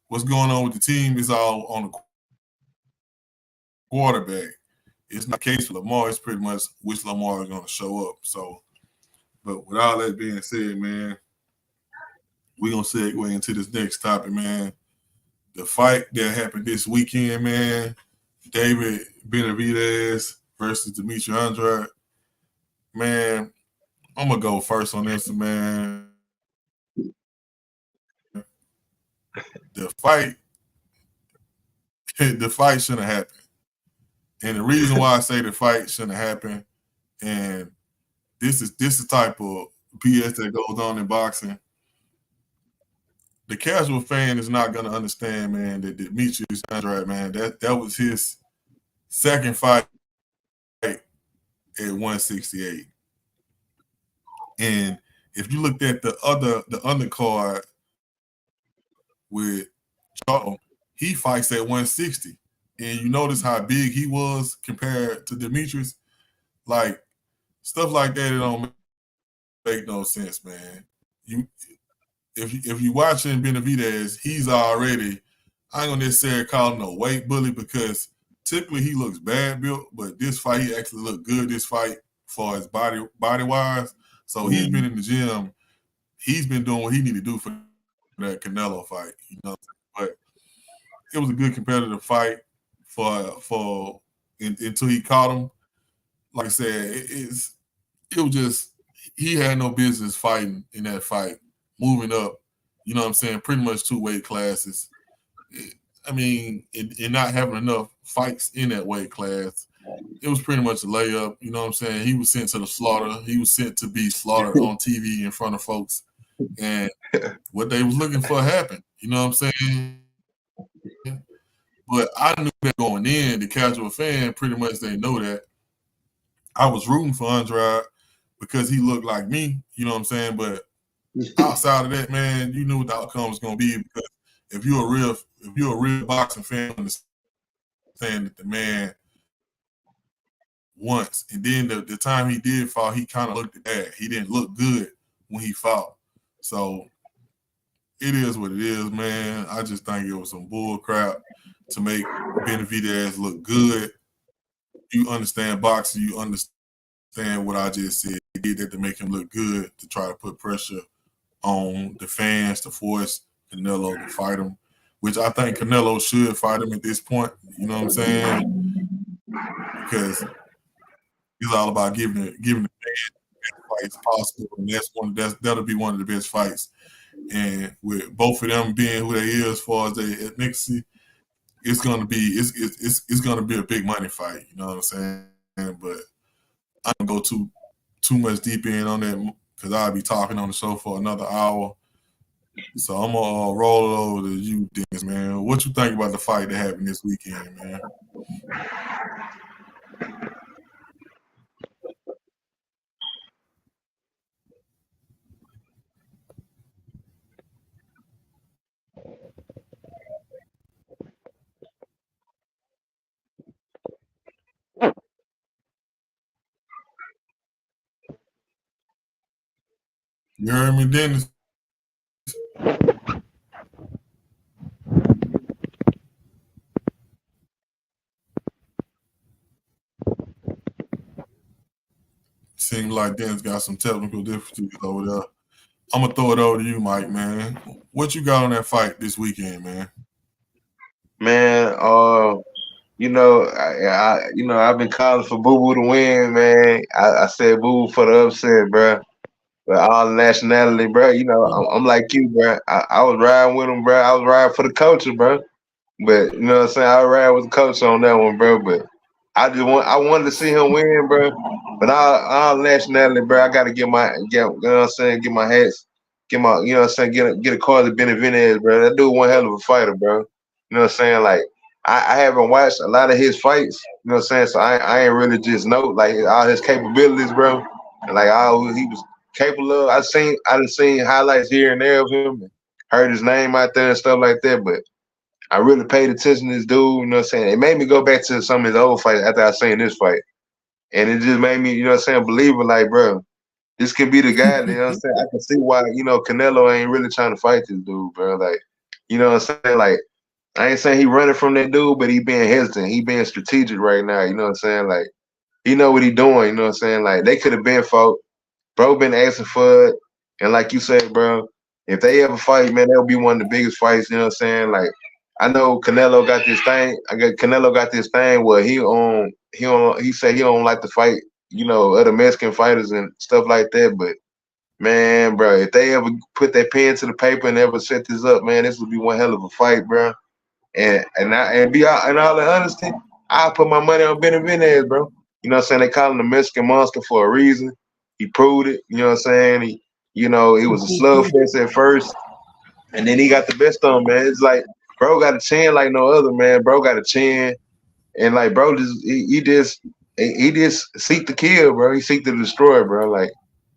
What's going on with the team is all on the quarterback." It's not the case for Lamar. It's pretty much which Lamar is going to show up. So, but with all that being said, man, we're going to segue into this next topic, man. The fight that happened this weekend, man. David Benavidez versus Demetri Andrade. Man, I'm going to go first on this, man. The fight shouldn't have happened. And the reason why I say the fight shouldn't have happened, and this is the type of BS that goes on in boxing. The casual fan is not going to understand, man, that Demetrius Andrade, man, that was his second fight at 168. And if you looked at the undercard with Charles, he fights at 160. And you notice how big he was compared to Demetrius. Like, stuff like that, it don't make no sense, man. If you watching Benavidez, he's already, I ain't gonna necessarily call him no weight bully because typically he looks bad built, but this fight he actually looked good. This fight for his body wise, so he's been in the gym. He's been doing what he need to do for that Canelo fight, you know. But it was a good competitive fight for until he caught him. Like I said, it was just he had no business fighting in that fight. Moving up, you know what I'm saying, pretty much 2 weight classes. I mean, and not having enough fights in that weight class, it was pretty much a layup. You know what I'm saying? He was sent to the slaughter. He was sent to be slaughtered on TV in front of folks. And what they was looking for happened. You know what I'm saying? But I knew that going in, the casual fan, pretty much they know that. I was rooting for Andrade because he looked like me. You know what I'm saying? But outside of that, man, you knew what the outcome was going to be because if you're a real boxing fan, understand that the man once, and then the time he did fall, he kind of looked bad. He didn't look good when he fought. So it is what it is, man. I just think it was some bull crap to make Benavidez look good. You understand boxing. You understand what I just said. He did that to make him look good, to try to put pressure on the fans to force Canelo to fight him, which I think Canelo should fight him at this point. You know what I'm saying? Because it's all about giving the man the best fights possible, and that'll be one of the best fights. And with both of them being who they is as far as their ethnicity, it's gonna be a big money fight. You know what I'm saying? But I don't go too much deep in on that because I'll be talking on the show for another hour. So I'm gonna roll it over to you, Dennis, man. What you think about the fight that happened this weekend, man? You heard me, Dennis? Seems like Dennis got some technical difficulties over there. I'm gonna throw it over to you, Mike, man. What you got on that fight this weekend, man? Man, I've been calling for Boo Boo to win, man. I said Boo Boo for the upset, bro. But all nationality, bro. I'm like you, bro. I was riding with him, bro. I was riding for the culture, bro. But you know what I'm saying? I ride with the coach on that one, bro. But I wanted to see him win, bro. But all nationality, bro. I gotta you know what I'm saying, get my hats, you know what I'm saying, get a card to Benavidez, bro. That dude one hell of a fighter, bro. You know what I'm saying? Like I haven't watched a lot of his fights, you know what I'm saying? So I ain't really just know like all his capabilities, bro. And like all he was capable of. I done seen highlights here and there of him and heard his name out there and stuff like that, but I really paid attention to this dude, you know what I'm saying? It made me go back to some of his old fights after I seen this fight. And it just made me, you know what I'm saying, believe it, like, bro, this could be the guy, you know what I'm saying? I can see why, Canelo ain't really trying to fight this dude, bro. Like, you know what I'm saying? Like, I ain't saying he running from that dude, but he being hesitant. He being strategic right now, you know what I'm saying? Like, he know what he doing, you know what I'm saying? Like, they could have been fought. Bro been asking for it. And like you said, bro, if they ever fight, man, that'll be one of the biggest fights, you know what I'm saying? Like, I know Canelo got this thing. Canelo got this thing where he said he don't like to fight, other Mexican fighters and stuff like that. But man, bro, if they ever put that pen to the paper and ever set this up, man, this would be one hell of a fight, bro. And be out in all the honesty, I put my money on Benavidez, bro. You know what I'm saying? They call him the Mexican monster for a reason. He proved it, you know what I'm saying? It was a slugfest at first, and then he got the best of him, man. It's like bro got a chin like no other, man. Bro got a chin, and like bro he just seek to kill, bro. He seek to destroy, bro. Like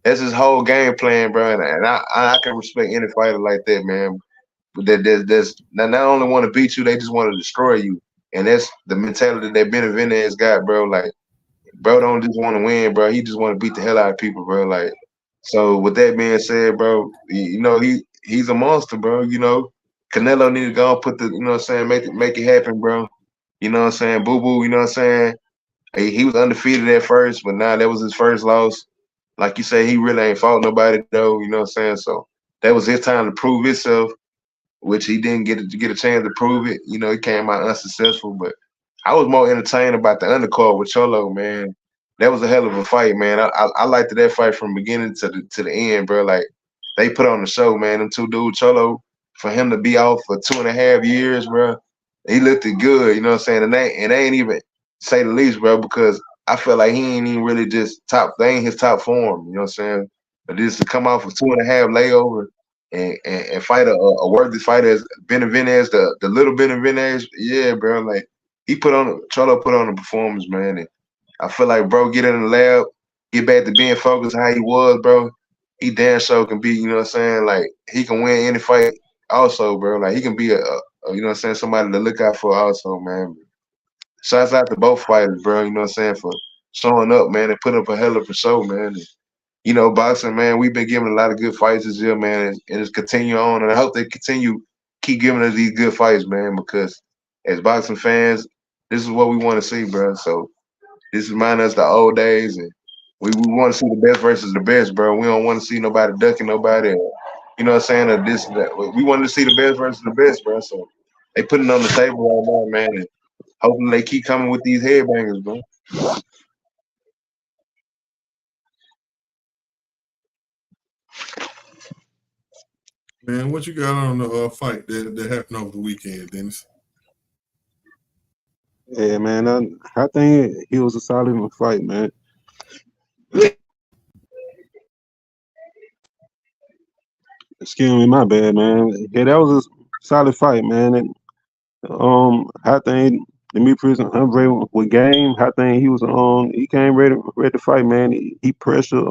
that's his whole game plan, bro. And I can respect any fighter like that, man. That's not only want to beat you, they just want to destroy you. And that's the mentality that Benavidez got, bro. Like, bro don't just want to win, bro. He just want to beat the hell out of people, bro. Like, so with that being said, bro, he's a monster, bro. Canelo need to go and put the, you know what I'm saying, make it happen, bro. You know what I'm saying? Boo Boo, you know what I'm saying? He was undefeated at first, but now that was his first loss. Like you say, he really ain't fought nobody though, you know what I'm saying? So that was his time to prove himself, which he didn't get a chance to prove it. He came out unsuccessful, but I was more entertained about the undercard with Cholo, man. That was a hell of a fight, man. I liked that fight from beginning to the end, bro. Like they put on the show, man. Them two dudes, Cholo, for him to be out for 2.5 years, bro. He looked it good, you know what I'm saying? And they ain't even say the least, bro, because I feel like he ain't even really just they ain't his top form, you know what I'm saying? But just to come out for 2.5 layover and fight a worthy fighter as Benavidez, the little Benavidez, yeah, bro. Like Cholo put on a performance, man. And I feel like bro get in the lab, get back to being focused how he was, bro. He damn sure can be, you know what I'm saying? Like he can win any fight also, bro. Like he can be a you know what I'm saying, somebody to look out for also, man. Shouts out to both fighters, bro, you know what I'm saying, for showing up, man, and put up a hell of a show, man. And, boxing, man, we've been giving a lot of good fights this year, man, and it's continue on. And I hope they keep giving us these good fights, man, because as boxing fans, this is what we want to see, bro. So this reminds us the old days, and we want to see the best versus the best, bro. We don't want to see nobody ducking nobody or you know what I'm saying, or this that. We wanted to see the best versus the best, bro. So they putting it on the table right now, man. And hoping they keep coming with these headbangers, bro. Man, what you got on the fight that happened over the weekend, Dennis? Yeah, man. I think he was a solid fight, man. Excuse me, my bad, man. Yeah, that was a solid fight, man. And I think Demetrius Andre with game. I think he came ready to fight, man. He pressured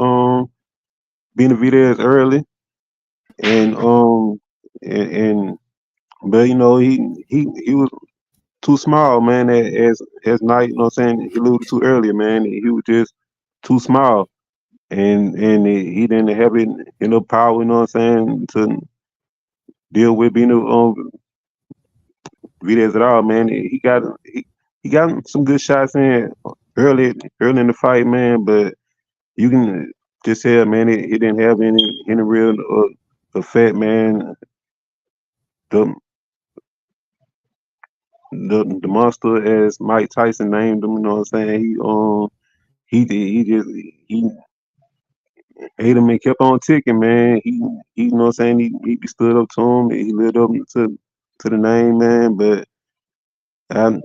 Benavidez early, and and but you know he was too small, man. As Knight, you know what I'm saying, he alluded to earlier, man. He was just too small, and he didn't have enough power, you know what I'm saying, to deal with being Videz at all, man. He got some good shots in early in the fight, man. But you can just tell, man, it didn't have any real effect, man. The the monster, as Mike Tyson named him, you know what I'm saying. He ate him and kept on ticking, man. He you know what I'm saying. He stood up to him. He lived up to the name, man. But I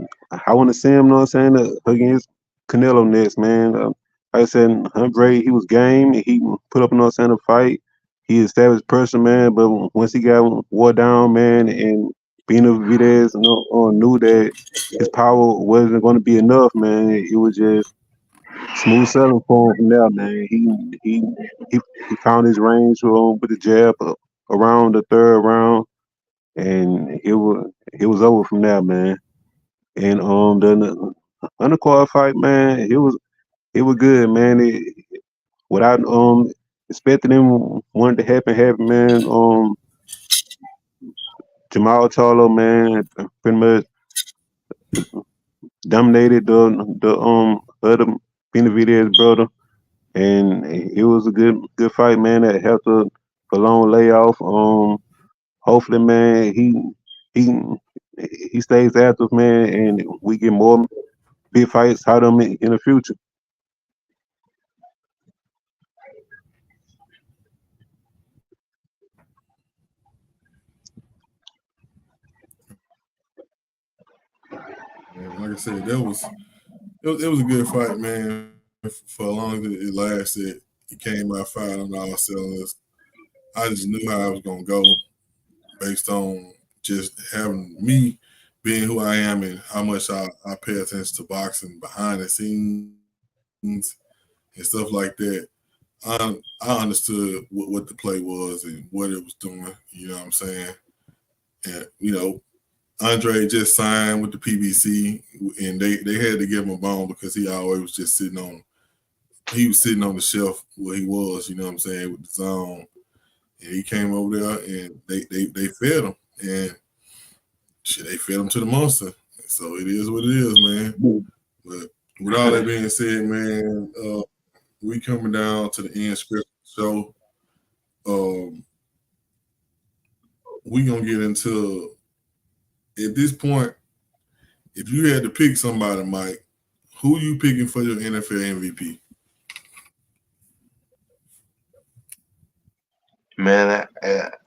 I want to see him, you know what I'm saying, against Canelo next, man. Like I said, Andre, he was game. He put up, you know what I'm saying, a fight. He established pressure, man. But once he got wore down, man, and Benavidez, you know, knew that his power wasn't going to be enough, man. It was just smooth sailing for him from there, man. He he found his range with the jab around the third round, and it was over from there, man. And the undercard fight, man, it was good, man. Without expecting them wanted to happen, man. Jamal Charlo, man, pretty much dominated the other Benavidez brother, and it was a good fight, man. That helped a long layoff. Hopefully, man, he he stays active, man, and we get more big fights out of him in the future. And like I said, it was a good fight, man. For as long as it lasted, it came out fine on all cylinders. I just knew how I was gonna go based on just having me being who I am and how much I pay attention to boxing behind the scenes and stuff like that. I understood what the play was and what it was doing. You know what I'm saying? And Andre just signed with the PBC, and they had to give him a bone because he always was just sitting on the shelf where he was. You know what I'm saying, with the zone. And he came over there and they fed him, and shit, they fed him to the monster. So it is what it is, man. But with all that being said, man, we coming down to the end script show. We gonna get into, at this point, if you had to pick somebody, Mike, who you picking for your NFL MVP? Man,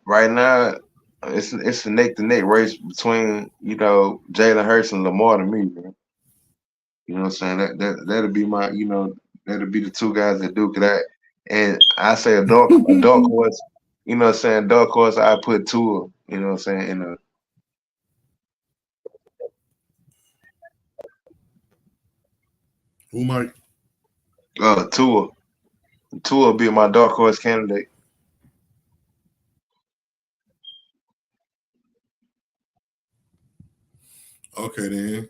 right now it's a neck to neck race between Jalen Hurts and Lamar to me, man. You know what I'm saying? That'll be my that'll be the two guys that do that. And I say a dark horse. You know what I'm saying? Dark horse. I put Tua. You know what I'm saying? In a Who, Mike? Tua. Tua will be my dark horse candidate. Okay, then.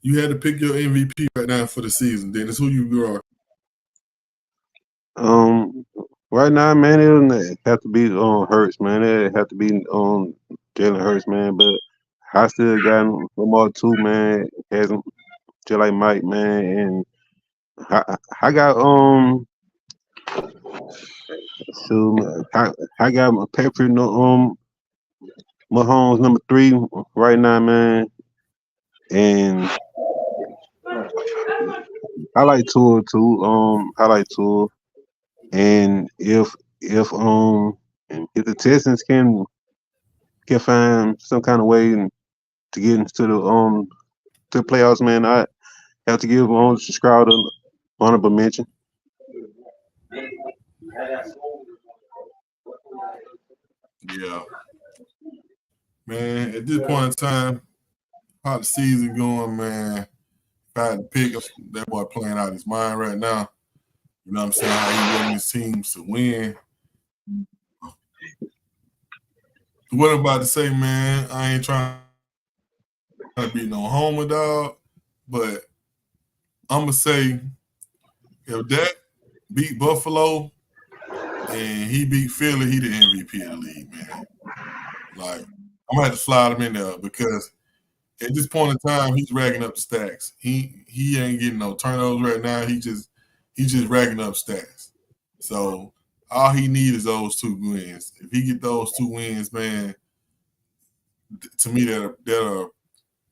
You had to pick your MVP right now for the season. Dennis, who you are? Right now, man, it have to be Hurts, man. It have to be Jalen Hurts, man. But I still got Lamar too, man. Has him just like Mike, man. And I got So I got my Patrick Mahomes number 3 right now, man. And I like Tua too. I like Tua. And if the Texans can find some kind of way to get into the playoffs, man, I have to give Stroud an honorable mention. Yeah, man. At this point in time, how the season going, man? If I had to pick that boy playing out his mind right now. You know what I'm saying? How he wanting his teams to win. What I'm about to say, man, I ain't trying to be no homer dog, but I'm gonna say if that beat Buffalo and he beat Philly, he the MVP of the league, man. Like I'm gonna have to slide him in there because at this point in time, he's racking up the stacks. He ain't getting no turnovers right now. He's just racking up stats. So all he needs is those 2 wins. If he get those 2 wins, man, to me that'll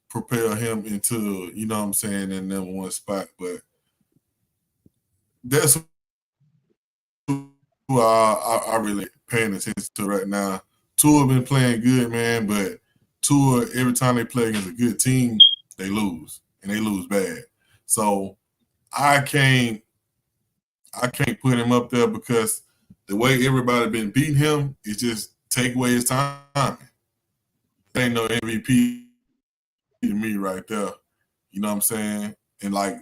propel him into, you know what I'm saying, that #1 spot. But that's who I really paying attention to right now. Tua been playing good, man, but Tua, every time they play against a good team, they lose, and they lose bad. So I can't put him up there because the way everybody been beating him is just take away his time. There ain't no MVP to me right there. You know what I'm saying? And like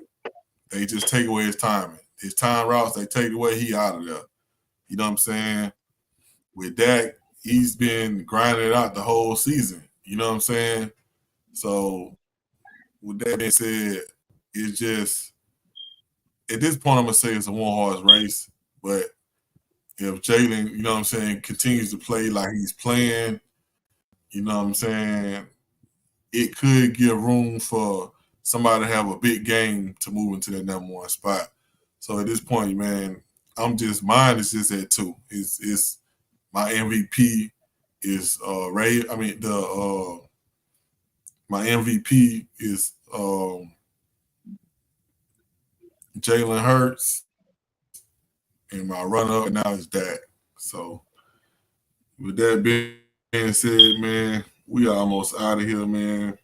they just take away his timing. His time routes, they take away, he out of there. You know what I'm saying? With Dak, he's been grinding it out the whole season. You know what I'm saying? So with that being said, it's just at this point I'm gonna say it's a one-horse race. But if Jalen, you know what I'm saying, continues to play like he's playing, you know what I'm saying, it could give room for somebody to have a big game to move into that #1 spot. So at this point, man, mine is just at 2. It's my MVP is Ray. I mean my MVP is Jalen Hurts, and my runner now is Dak. So with that being said, man, we are almost out of here, man.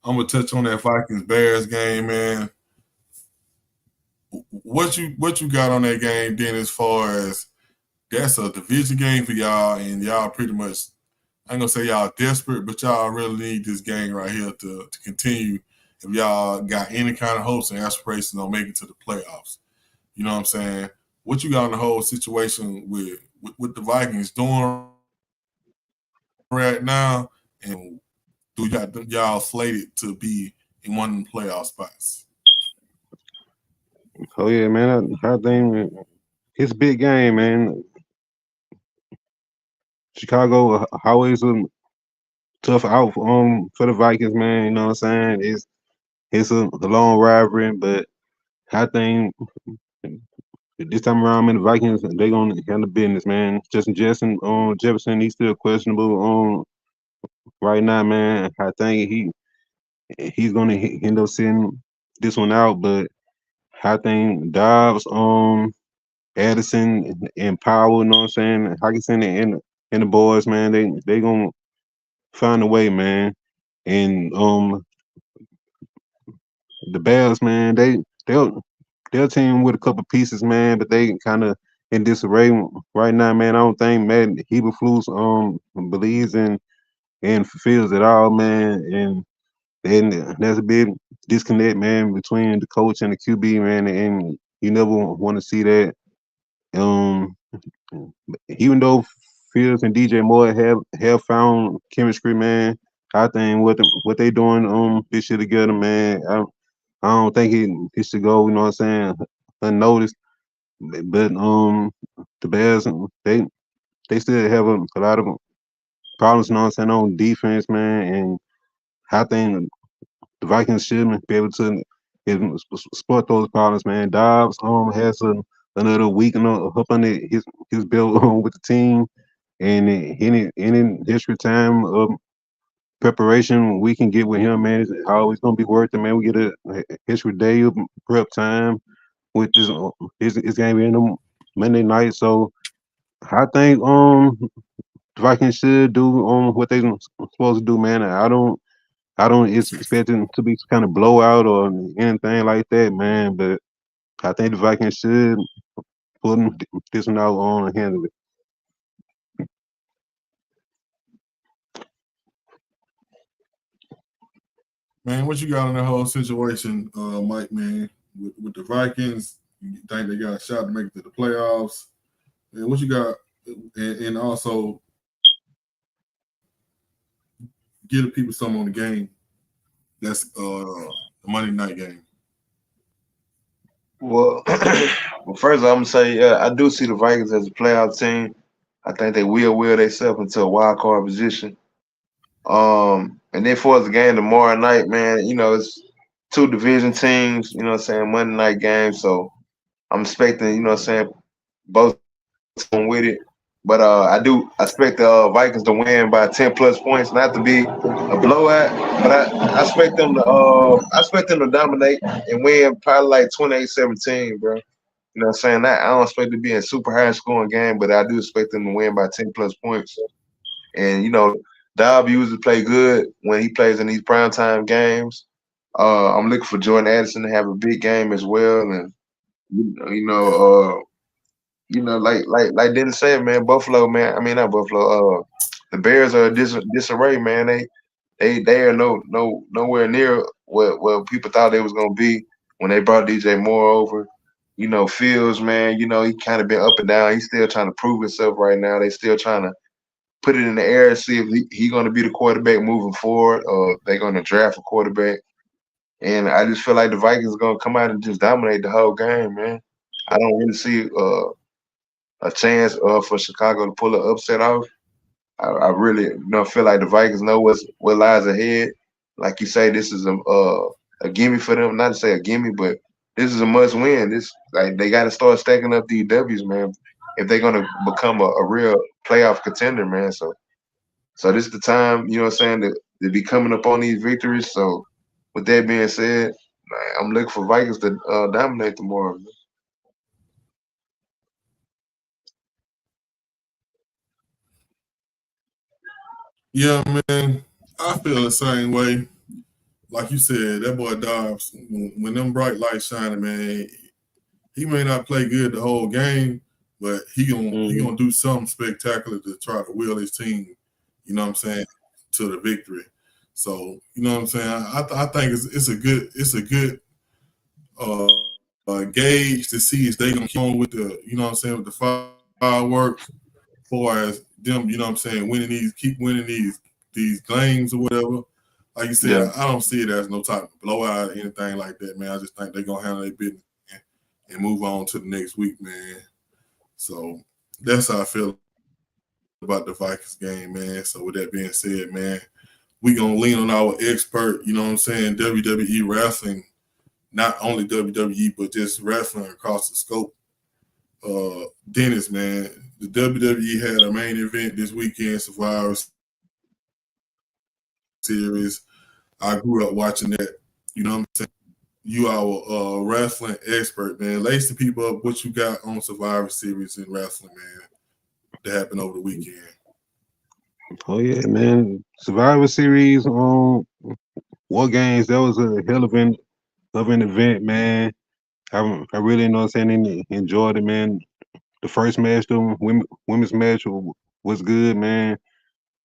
I'm gonna touch on that Vikings Bears game, man. What you got on that game, then, as far as that's a division game for y'all, and y'all pretty much, I ain't gonna say y'all desperate, but y'all really need this game right here to continue if y'all got any kind of hopes and aspirations on making to the playoffs. You know what I'm saying? What you got on the whole situation with the Vikings doing right now, and do you got y'all slated to be in one of the playoff spots? Oh yeah, man. I think it's a big game, man. Chicago always a tough out for the Vikings, man. You know what I'm saying? It's a long rivalry, but I think this time around, man, the Vikings they gonna handle business, man. Justin Jefferson, he's still questionable right now, man. I think he's gonna end up sitting this one out, but I think Dobbs, Addison, and Powell, you know what I'm saying? Hawkinson and the boys, man, they gonna find a way, man. And the Bears, man, they'll team with a couple pieces, man, but they kind of in disarray right now, man. I don't think Matt Eberflus believes in feels at all, man. And there's a big disconnect, man, between the coach and the QB, man, and you never want to see that. Um, even though Fields and DJ Moore have found chemistry, man, I think what they doing this year together, man. I don't think he should go, you know what I'm saying, unnoticed. But the Bears they still have a lot of problems, you know what I'm saying, on defense, man. And I think the Vikings should be able to exploit those problems, man. Dobbs has another week up under his belt with the team, and in history time of preparation we can get with him, man, it's always gonna be worth it, man. We get a history day of prep time with this game in the Monday night, so I think the Vikings should do what they supposed to do, man. I don't expect it to be some kind of blowout or anything like that, man. But I think the Vikings should put this one out on and handle it. Man, what you got in the whole situation, Mike? Man, with the Vikings, you think they got a shot to make it to the playoffs? And what you got, and also give the people something on the game. That's the Monday night game. Well, well, first I'm gonna say I do see the Vikings as a playoff team. I think they will themselves into a wild card position. And then for the game tomorrow night, man, it's two division teams, you know what I'm saying, Monday night game. So I'm expecting, you know what I'm saying, both teams with it. But I do expect the Vikings to win by 10 plus points, not to be a blowout, but I expect them to dominate and win probably like 28-17, bro. You know what I'm saying? I don't expect it to be a super high scoring game, but I do expect them to win by 10 plus points. And Dobb usually play good when he plays in these primetime games. I'm looking for Jordan Addison to have a big game as well, and like Dennis said, man, Buffalo, man. I mean, not Buffalo. The Bears are disarray, man. They are nowhere near what people thought they was gonna be when they brought DJ Moore over. Fields, man. He kind of been up and down. He's still trying to prove himself right now. They still trying to put it in the air and see if he going to be the quarterback moving forward, or they're going to draft a quarterback. And I just feel like the Vikings are going to come out and just dominate the whole game, man. I don't really see a chance for Chicago to pull an upset off. I really feel like the Vikings know what lies ahead. Like you say, this is a gimme for them. Not to say a gimme, but this is a must win. They got to start stacking up these W's, man, if they're gonna become a real playoff contender, man. So this is the time, you know what I'm saying, to be coming up on these victories. So with that being said, man, I'm looking for Vikings to dominate tomorrow. Man. Yeah, man, I feel the same way. Like you said, that boy Dobbs, when them bright lights shining, man, he may not play good the whole game, but he gonna do something spectacular to try to wheel his team, you know what I'm saying, to the victory. So you know what I'm saying. I think it's a good gauge to see if they gonna keep on with the, you know what I'm saying, with the fireworks, as far as them, you know what I'm saying, keep winning these games or whatever. Like you said, Yeah. I don't see it as no type of blowout or anything like that, man. I just think they're gonna handle their business and move on to the next week, man. So that's how I feel about the Vikings game, man. So with that being said, man, we gonna lean on our expert, you know what I'm saying, WWE wrestling, not only WWE, but just wrestling across the scope. Dennis, man, the WWE had a main event this weekend, Survivor Series. I grew up watching that. You know what I'm saying? You our wrestling expert, man. Lace the people up what you got on Survivor Series in wrestling, man, that happened over the weekend. Oh yeah, man. Survivor Series on War Games. That was a hell of an event, man. I really know what I'm saying, enjoyed it, man. The first match, the women's match was good, man.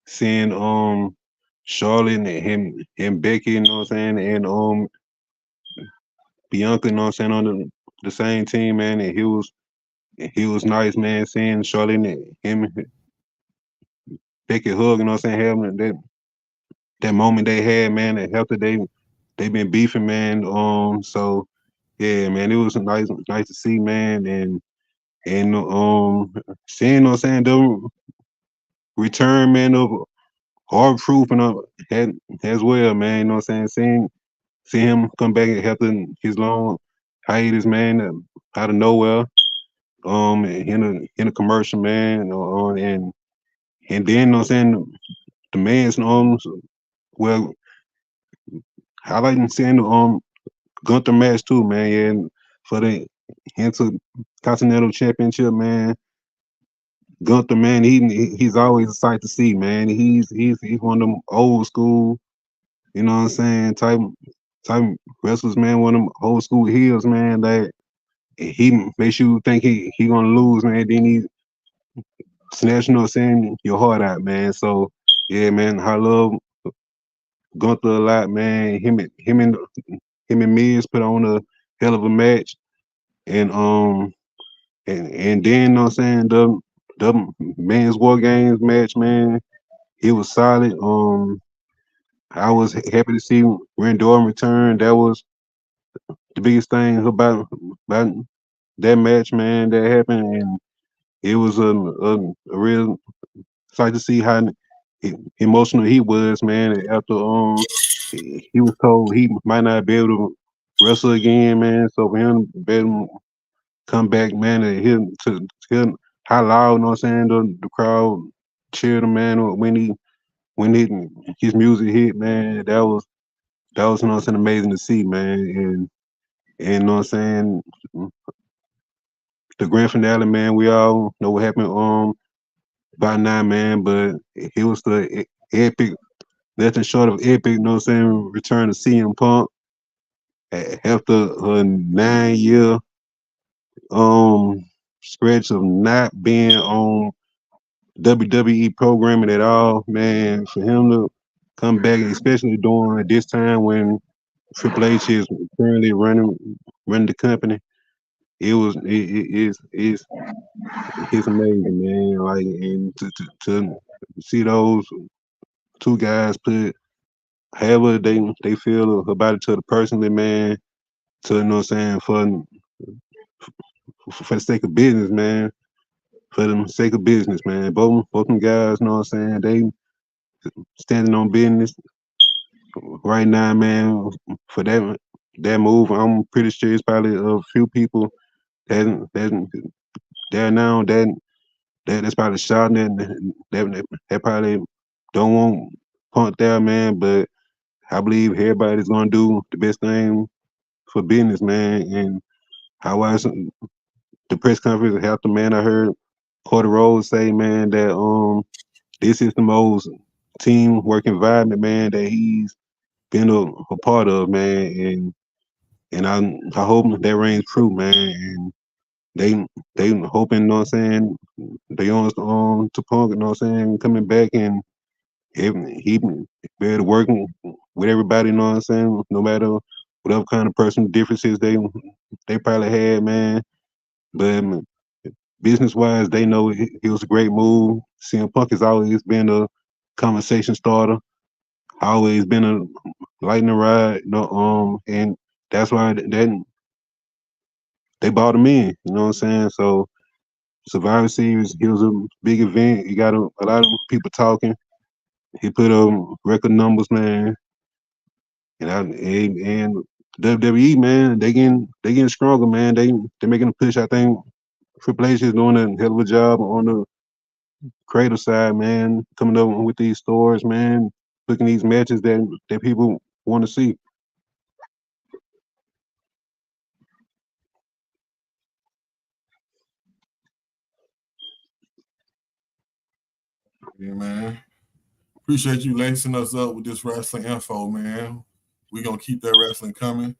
Seeing Charlotte and him Becky, you know what I'm saying, and Bianca, you know what I'm saying, on the same team, man. And he was nice, man. Seeing Charlotte and him Becky hug, you know what I'm saying, having that moment they had, man. And after they been beefing, man. So yeah, man, it was nice to see, man. And seeing, you know what I'm saying, the return, man, of hard proof and as well, man. You know what I'm saying? See him come back after his long hiatus, man, out of nowhere. in a commercial, man, and then, you know what I'm saying, the man's well, I like seeing the Gunther match too, man. Yeah, and for the Intercontinental Championship, man. Gunther, man, he's always a sight to see, man. He's one of them old school, you know what I'm saying, type wrestlers, man. One of them old school heels, man. That he makes you think he gonna lose, man. Then he snatching, you know what I'm saying, your heart out, man. So yeah, man, I love Gunther a lot, man. Him and Miz put on a hell of a match, and and then, you know what I'm saying, the men's War Games match, man. It was solid. I was happy to see Randy Orton return. That was the biggest thing about that match, man. That happened, and it was a real sight to see how emotional he was, man. After he was told he might not be able to wrestle again, man. So for him to be able to come back, man, and hear how loud, you know what I'm saying, the crowd cheered him, man, when his music hit, man. That was, you know what I'm saying, amazing to see, man. And you know what I'm saying, the grand finale, man, we all know what happened by now, man, but it was the epic, nothing short of epic, you know what I'm saying, return to CM Punk after a 9 year stretch of not being on WWE programming at all, man. For him to come back, especially during this time when Triple H is currently running the company, it's amazing, man. Like, and to see those two guys put however they feel about each other personally, man. To, you know what I'm saying, for the sake of business, man. For the sake of business, man. Both them guys, you know what I'm saying, they standing on business right now, man. For that move, I'm pretty sure it's probably a few people that there now that's probably shouting that probably don't want Punk there, man. But I believe everybody's gonna do the best thing for business, man. And how was the press conference after, man, I heard Cody Rhodes say, man, that this is the most teamwork environment, man, that he's been a part of, man. And I hope that reigns true, man. And they hoping, you know what I'm saying, they on to Punk, you know what I'm saying, coming back, and he better working with everybody, you know what I'm saying, no matter whatever kind of personal differences they probably had, man. But business wise, they know it was a great move. CM Punk has always been a conversation starter, always been a lightning rod, you know, and that's why they bought him in, you know what I'm saying? So Survivor Series, it was a big event. You got a lot of people talking. He put record numbers, man, and WWE, man, they getting stronger, man. They making a push. I think Triple H is doing a hell of a job on the creative side, man, coming up with these stories, man, booking these matches that people want to see. Yeah, man. Appreciate you lacing us up with this wrestling info, man. We gonna keep that wrestling coming,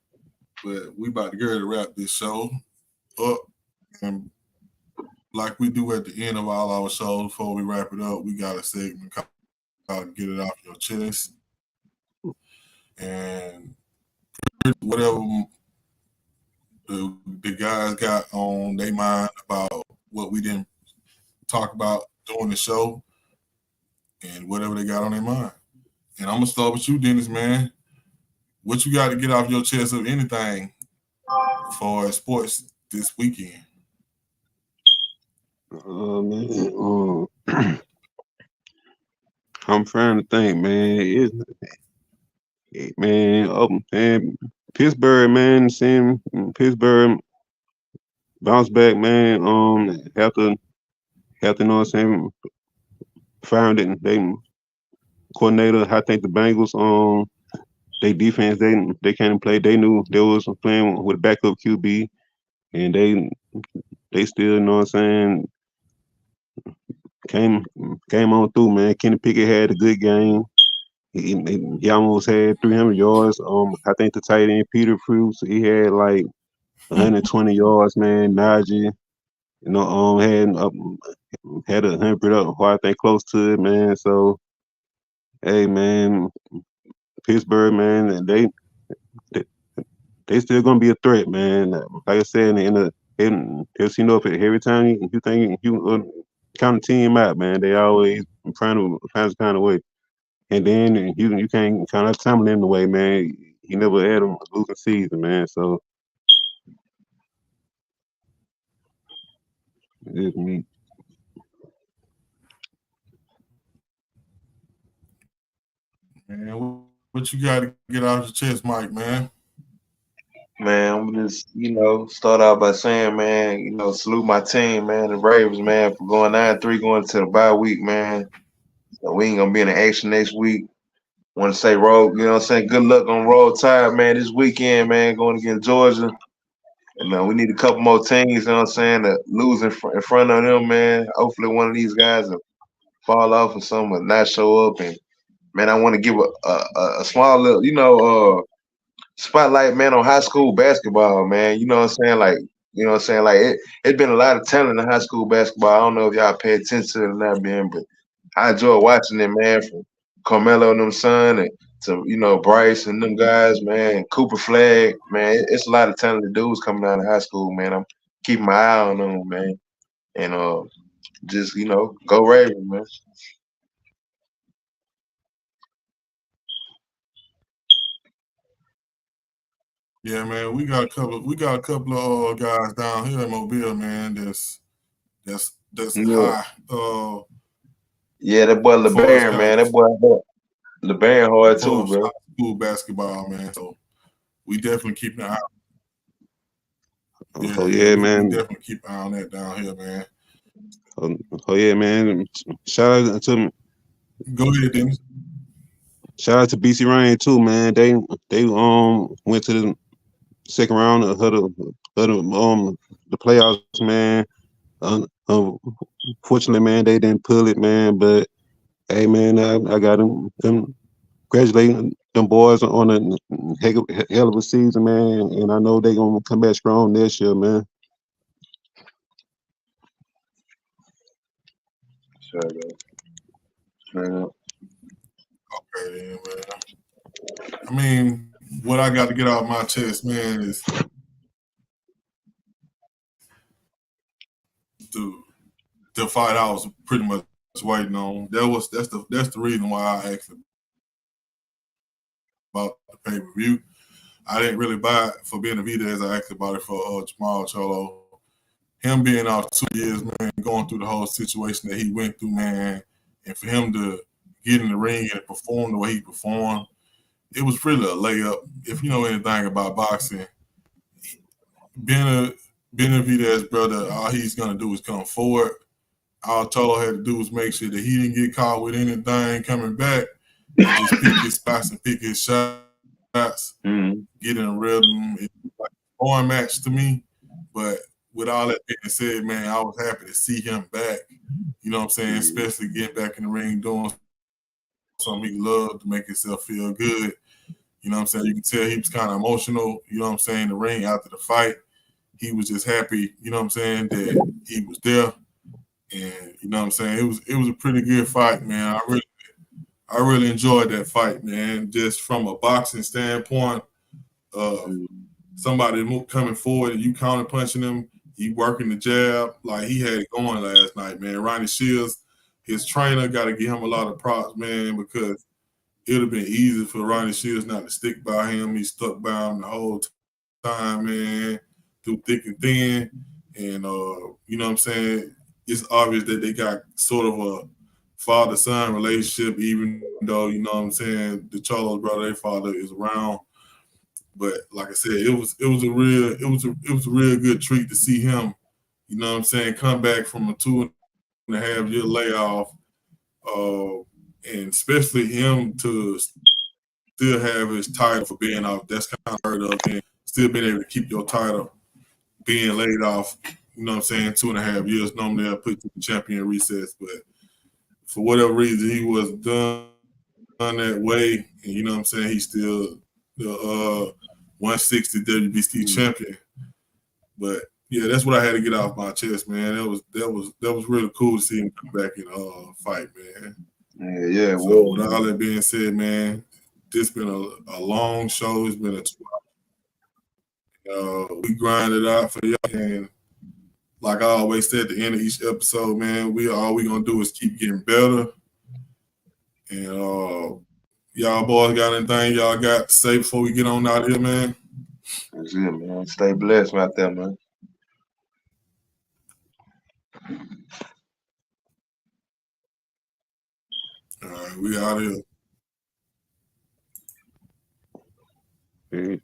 but we about to get ready to wrap this show up. And like we do at the end of all our shows, before we wrap it up, we got a segment called "Get It Off Your Chest," and whatever the guys got on their mind about what we didn't talk about during the show, and whatever they got on their mind. And I'm gonna start with you, Dennis, man. What you got to get off your chest of anything for sports this weekend? Man, I'm trying to think, man. Man, man, Pittsburgh, man, seeing Pittsburgh bounce back, man. Have to know what I'm saying. Firing it, they coordinator. I think the Bengals, they defense, they can't play. They knew they was playing with a backup QB, and they still, you know what I'm saying, came came on through, man. Kenny Pickett had a good game. He almost had 300 yards. I think the tight end Peter Fruits, he had like 120 yards, man. Najee, you know, had 100 up, or I think close to it, man. So, hey, man, Pittsburgh, man, and they, they still gonna be a threat, man. Like I said, just, you know, if every time you think you count the team out, man, they always trying to find some kind of way. And then you can't kind of Tomlin the way, man. He never had a losing season, man. So it's me. Man, what you got to get out your chest, Mike, man? Man, I'm just, start out by saying, man, salute my team, man, the Ravens, man, for going 9-3, going to the bye week, man. So we ain't gonna be in the action next week. Want to say roll, good luck on Roll Tide, man, this weekend, man, going against Georgia. And we need a couple more teams, to lose in front of them, man. Hopefully one of these guys will fall off or something, but not show up. And man, I want to give a small little, spotlight, man, on high school basketball, man. You know what I'm saying? Like, it's been a lot of talent in high school basketball. I don't know if y'all pay attention to it or not, man, but I enjoy watching it, man, from Carmelo and them son and to, Bryce and them guys, man, Cooper Flag, man. It's a lot of talented dudes coming out of high school, man. I'm keeping my eye on them, man. And just, go Ravens, man. Yeah, man, we got a couple of guys down here in Mobile, man. That's Yeah. high. Yeah, that boy As far as LeBaron, kind man. of That boy LeBaron hard too, high bro. school basketball, man. So we definitely keep an eye. Yeah, Oh yeah, yeah, we man. definitely keep an eye on that down here, man. Oh yeah, man. Shout out to Go ahead, Dennis. shout out to BC Rain too, man. They went to the second round of the playoffs, man. Unfortunately, man, they didn't pull it, man. But hey, man, I got them congratulating them boys on a hell of a season, man. And I know they're gonna come back strong this year, man. Sure. Okay, then, man. I mean, what I got to get off my chest, man, is the fight I was pretty much waiting on. That's the reason why I asked about the pay per view. I didn't really buy it for Benavidez as I asked about it for Jamal Cholo. Him being off 2 years, man, going through the whole situation that he went through, man, and for him to get in the ring and perform the way he performed, it was really a layup. If you know anything about boxing, Benavidez, brother, all he's gonna do is come forward. All Cholo had to do was make sure that he didn't get caught with anything coming back and just pick his spots and pick his shots, Mm-hmm. get in a rhythm. It's like a sparring match to me. But with all that being said, man, I was happy to see him back. You know what I'm saying? Especially getting back in the ring, doing something he loved to make himself feel good. You know what I'm saying? You can tell he was kind of emotional, you know what I'm saying, in the ring after the fight. He was just happy, you know what I'm saying, that he was there. And you know what I'm saying? It was a pretty good fight, man. I really enjoyed that fight, man. Just from a boxing standpoint, somebody coming forward and you counter punching him, he working the jab, like he had it going last night, man. Ronnie Shields, his trainer, got to give him a lot of props, man, because it would have been easy for Ronnie Shields not to stick by him. He stuck by him the whole time, man, through thick and thin. And, you know what I'm saying? It's obvious that they got sort of a father-son relationship, even though, you know what I'm saying, the Cholos brother, their father is around. But like I said, it was a real good treat to see him, you know what I'm saying, come back from a 2.5 year layoff, and especially him to still have his title for being off. That's kind of heard of, and still being able to keep your title being laid off, you know what I'm saying, 2.5 years. Normally they'll put you in champion recess, but for whatever reason he was done that way, and you know what I'm saying, he's still the 160 WBC champion. But yeah, that's what I had to get off my chest, man. That was really cool to see him come back and fight, man. Yeah. So Well, with all that being said, man, this been a long show. It's been a 2 hours. We grinded out for y'all, and like I always said at the end of each episode, man, all we gonna do is keep getting better. And y'all boys got anything y'all got to say before we get on out here, man? that's it, man. Stay blessed out there, man. All right, we out here. Peace.